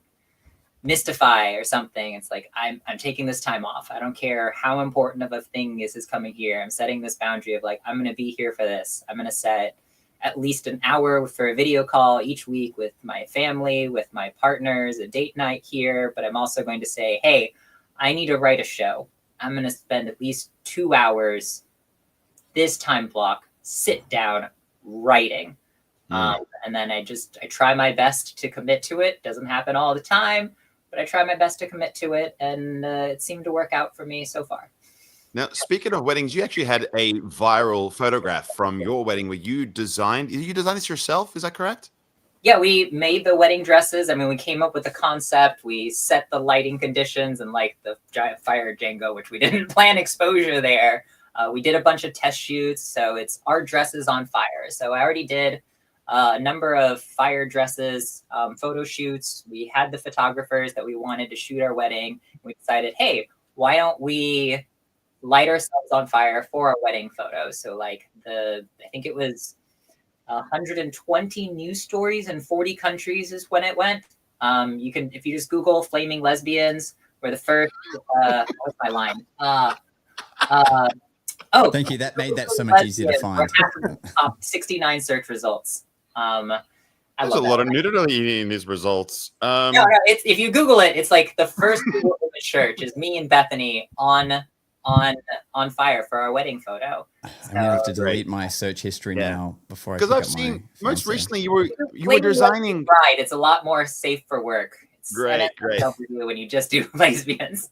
Mystify or something. It's like I'm taking this time off. I don't care how important of a thing is coming here. I'm setting this boundary of like I'm gonna be here for this. I'm gonna set at least an hour for a video call each week with my family, with my partners, a date night here. But I'm also going to say, hey, I need to write a show. I'm going to spend at least 2 hours this time block, sit down, writing. And then I try my best to commit to it. Doesn't happen all the time, but I try my best to commit to it. And it seemed to work out for me so far. Now, speaking of weddings, you actually had a viral photograph from your wedding where you designed this yourself. Is that correct? Yeah, we made the wedding dresses. I mean, we came up with the concept. We set the lighting conditions and like the giant fire Django, which we didn't plan exposure there. We did a bunch of test shoots. So it's our dresses on fire. So I already did a number of fire dresses, photo shoots. We had the photographers that we wanted to shoot our wedding. We decided, hey, why don't we light ourselves on fire for our wedding photos? So like I think it was 120 news stories in 40 countries is when it went. You can, if you just Google flaming lesbians, we're the first, what's my line? Thank you. That made that so much easier to find. Top 69 search results. There's a lot of nudity in these results. No, if you Google it, it's like the first Google image search is me and Bethany on fire for our wedding photo. I'm gonna have to delete my search history now before I. Because I've seen most recently you were designing. Right, it's a lot more safe for work. It's great. When you just do lesbians.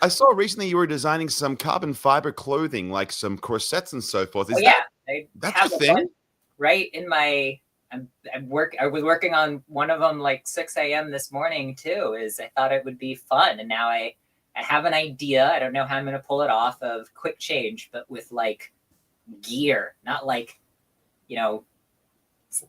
I saw recently you were designing some carbon fiber clothing, like some corsets and so forth. That's a thing, right? In my, I was working on one of them like 6 a.m. this morning too. I thought it would be fun, and now I have an idea. I don't know how I'm going to pull it off of quick change, but with like gear, not like,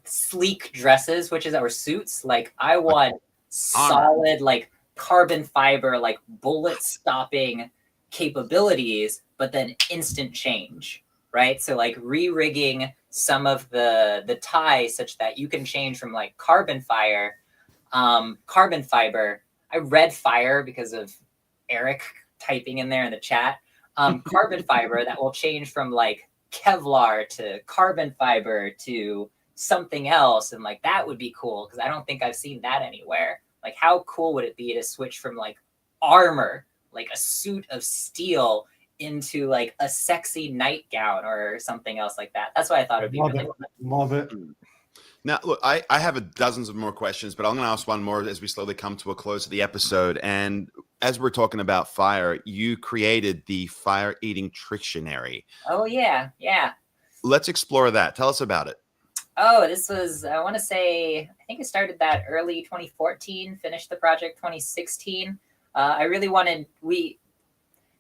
sleek dresses, or suits. Like I want solid, like carbon fiber, like bullet stopping capabilities, but then instant change, right? So like re-rigging some of the ties such that you can change from like carbon fiber. I read fire because of Eric typing in there in the chat. Carbon fiber that will change from like Kevlar to carbon fiber to something else, and like that would be cool because I don't think I've seen that anywhere. Like how cool would it be to switch from like armor, like a suit of steel, into like a sexy nightgown or something else like that? That's what I thought it'd be. Love it. Now, look, I have dozens of more questions, but I'm going to ask one more as we slowly come to a close of the episode. And as we're talking about fire, you created the fire-eating Tricktionery. Oh, yeah. Let's explore that. Tell us about it. Oh, this was, I want to say, I think I started that early 2014, finished the project 2016. I really wanted,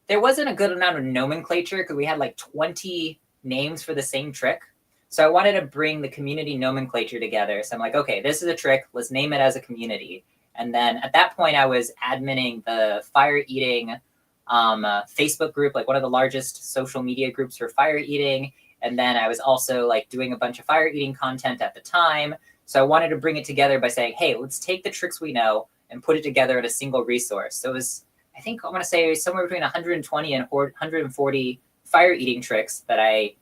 there wasn't a good amount of nomenclature because we had like 20 names for the same trick. So I wanted to bring the community nomenclature together. So I'm like, okay, this is a trick. Let's name it as a community. And then at that point, I was adminning the fire eating Facebook group, like one of the largest social media groups for fire eating. And then I was also like doing a bunch of fire eating content at the time. So I wanted to bring it together by saying, hey, let's take the tricks we know and put it together in a single resource. So it was, I think I want to say somewhere between 120 and 140 fire eating tricks that I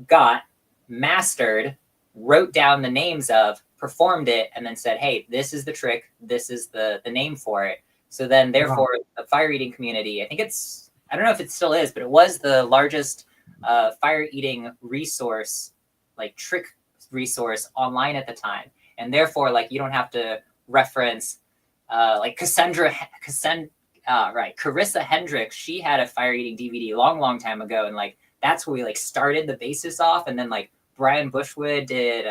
got, mastered, wrote down the names of, performed it, and then said, hey, this is the trick. This is the name for it. So then therefore the fire eating community, I think it's, I don't know if it still is, but it was the largest fire eating resource, like trick resource online at the time. And therefore, like you don't have to reference like Carissa Hendricks. She had a fire eating DVD long time ago. And like, that's where we like started the basis off. And then like Brian Bushwood did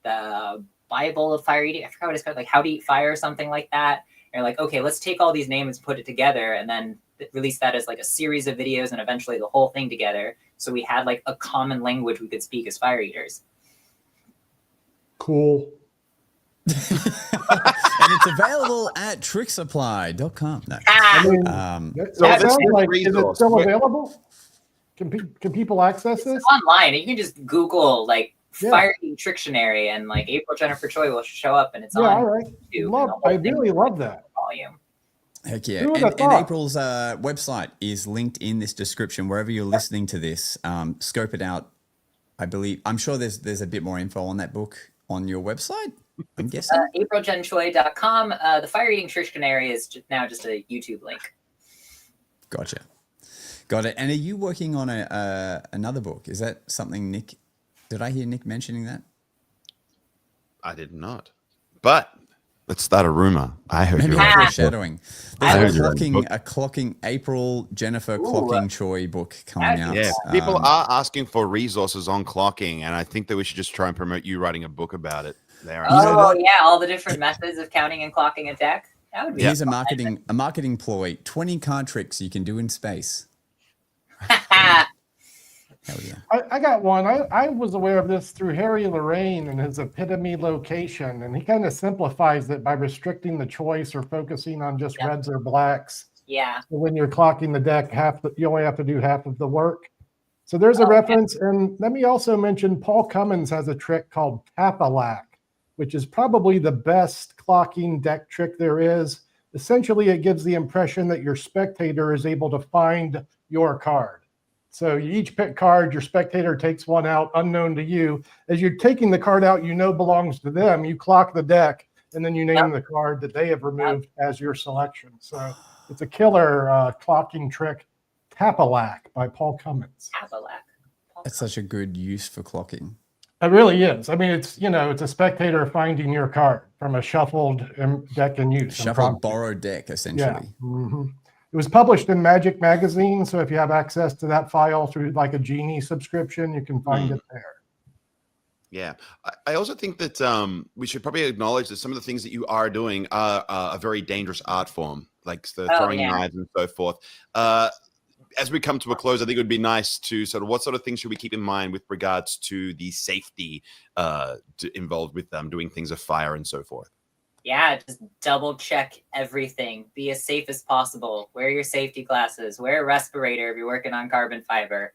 the Bible of fire eating. I forgot what it's called, like How to Eat Fire or something like that. And like, okay, let's take all these names and put it together and then release that as like a series of videos and eventually the whole thing together. So we had like a common language we could speak as fire eaters. cool. And it's available at tricksupply.com. No. I mean, That So that this sounds is like, is it resource. still Wait. available? Can people access this? online. You can just Google like Yeah. fire eating Tricktionery and like April Jennifer Choi will show up and it's Yeah, on all right. YouTube. and Love, the whole I thing really is, love that. volume. Heck yeah. Who would And, have and thought? April's website is linked in this description. Wherever you're listening to this, scope it out. I'm sure there's a bit more info on that book on your website, I'm guessing. AprilJenChoi.com. The Fire Eating Tricktionery is now just a YouTube link. Gotcha. Got it. And are you working on another book? Is that something Nick, did I hear Nick mentioning that? I did not. But let's start a rumor. I heard Maybe you're writing a book. foreshadowing. I There's heard you're writing a a clocking April Jennifer Ooh. clocking Choi book coming out. Yeah, people are asking for resources on clocking, and I think that we should just try and promote you writing a book about it. There, You know Oh what? yeah, all the different methods of counting and clocking a deck. That would be Here's a marketing ploy. 20 card tricks you can do in space. Hell yeah. I got one. I was aware of this through Harry Lorraine and his epitome location, and he kind of simplifies it by restricting the choice or focusing on just Yep. reds or blacks. yeah. So when you're clocking the deck, you only have to do half of the work. So there's a Okay. reference, and let me also mention Paul Cummins has a trick called Tap-a-lack, which is probably the best clocking deck trick there is. Essentially, it gives the impression that your spectator is able to find your card. So you each pick card, your spectator takes one out unknown to you. As you're taking the card out you know belongs to them, you clock the deck, and then you name the card that they have removed as your selection. So it's a killer clocking trick, Tap-a-lack by Paul Cummins. Apalac. That's such a good use for clocking. It really is. I mean, it's a spectator finding your card from a shuffled deck in use. Shuffled borrowed deck, essentially. Mhm. It was published in Magic Magazine, so if you have access to that file through like a Genie subscription, you can find it there. Yeah, I also think that we should probably acknowledge that some of the things that you are doing are a very dangerous art form, like the throwing knives and so forth. As we come to a close, I think it would be nice to what sort of things should we keep in mind with regards to the safety involved with doing things of fire and so forth. Yeah, just double check everything. Be as safe as possible. Wear your safety glasses. Wear a respirator if you're working on carbon fiber.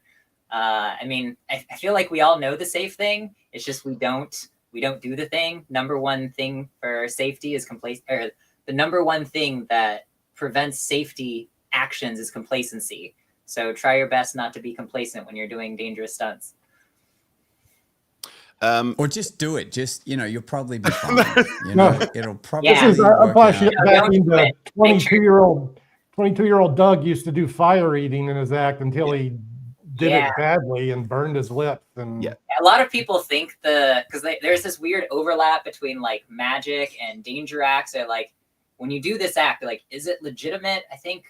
I mean, I feel like we all know the safe thing. It's just we don't do the thing. Number one thing for safety is the number one thing that prevents safety actions is complacency. So try your best not to be complacent when you're doing dangerous stunts. Or just do it. Just, you'll probably be fine. It'll probably Yeah. This is work plus out. back Don't do into it. Make sure- 22-year-old Doug used to do fire eating in his act until he did Yeah. it badly and burned his lip. And Yeah. A lot of people think there's this weird overlap between like magic and danger acts. They're like, when you do this act, they're like, is it legitimate? I think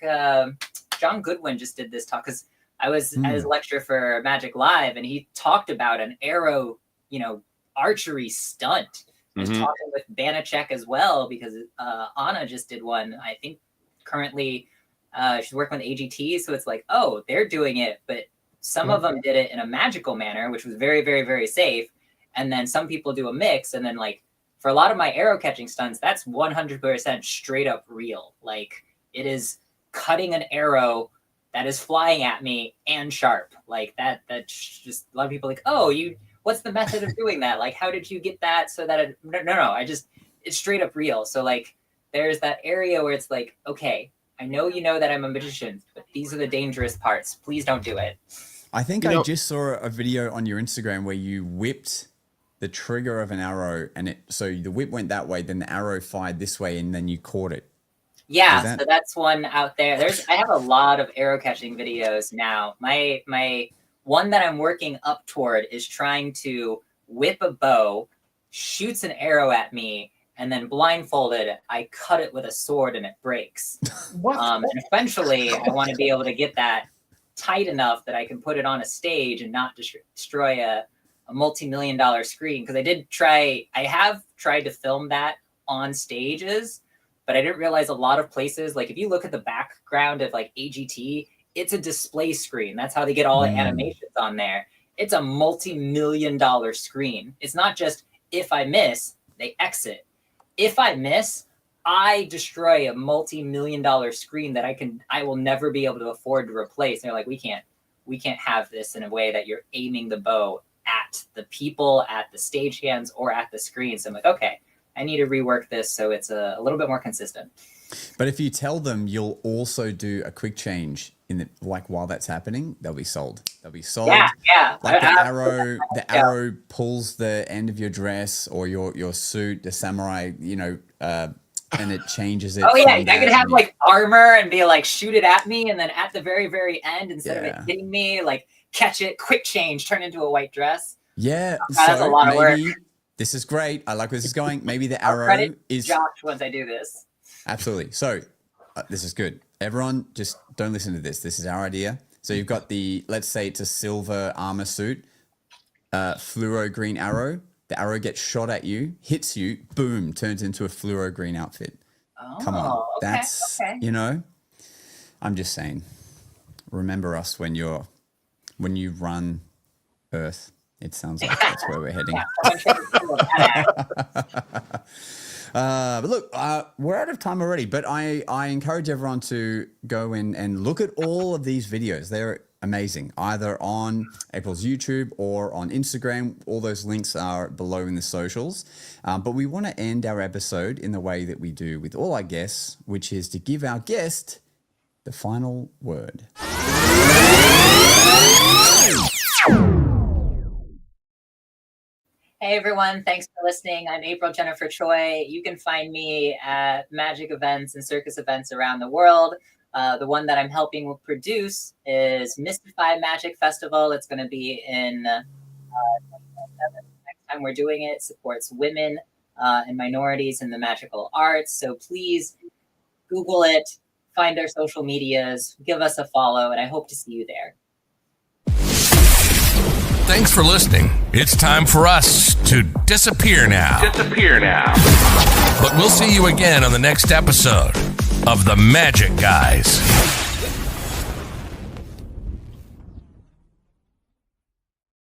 John Goodwin just did this talk because I was at his lecture for Magic Live and he talked about an arrow, archery stunt. I was talking with Banachek as well because Anna just did one. I think currently she's working with AGT, so it's like, oh, they're doing it, but some of them did it in a magical manner, which was very, very, very safe. And then some people do a mix. And then like for a lot of my arrow catching stunts, that's 100% straight up real. Like it is cutting an arrow that is flying at me and sharp. Like that's just a lot of people like, oh, what's the method of doing that? Like, how did you get that so that no, it's straight up real. So like there's that area where it's like, okay, I know you know that I'm a magician, but these are the dangerous parts. Please don't do it. I think I just saw a video on your Instagram where you whipped the trigger of an arrow so the whip went that way, then the arrow fired this way, and then you caught it. Yeah, so that's one out there. I have a lot of arrow catching videos now. My one that I'm working up toward is trying to whip a bow, shoots an arrow at me, and then blindfolded, I cut it with a sword and it breaks. what? And eventually, I want to be able to get that tight enough that I can put it on a stage and not destroy a multi-million-dollar screen. Because I have tried to film that on stages, but I didn't realize a lot of places, like if you look at the background of like AGT, it's a display screen. That's how they get all the animations on there. It's a multi-million-dollar screen. It's not just If I miss, they exit. If I miss, I destroy a multi-million-dollar screen that I will never be able to afford to replace. And they're like, we can't have this in a way that you're aiming the bow at the people, at the stagehands, or at the screen. So I'm like, okay, I need to rework this so it's a little bit more consistent. But if you tell them you'll also do a quick change in the, like while that's happening, they'll be sold. They'll be sold. Yeah. Like the arrow pulls the end of your dress or your suit, the samurai, and it changes it. Oh yeah, I could have like armor and be like, shoot it at me, and then at the very, very end, instead of it hitting me, like catch it, quick change, turn into a white dress. Yeah, that's a lot of work. This is great. I like where this is going. Maybe the arrow is Josh once I do this. Absolutely. So this is good. Everyone, just don't listen to this. This is our idea. So you've got let's say it's a silver armor suit, fluoro green arrow. The arrow gets shot at you, hits you, boom, turns into a fluoro green outfit. Oh, come on. Okay, that's, I'm just saying, remember us when you run Earth. It sounds like that's where we're heading. But look, we're out of time already, but I encourage everyone to go in and look at all of these videos. They're amazing, either on April's YouTube or on Instagram. All those links are below in the socials. But we want to end our episode in the way that we do with all our guests, which is to give our guest the final word. Hey everyone, thanks for listening. I'm April Jennifer Choi. You can find me at magic events and circus events around the world. The one that I'm helping produce is Mystify Magic Festival. It's going to be in 2027. Next time we're doing it. Supports women and minorities in the magical arts. So please Google it, find our social medias, give us a follow, and I hope to see you there. Thanks for listening. It's time for us to disappear now. But we'll see you again on the next episode of The Magic Guys.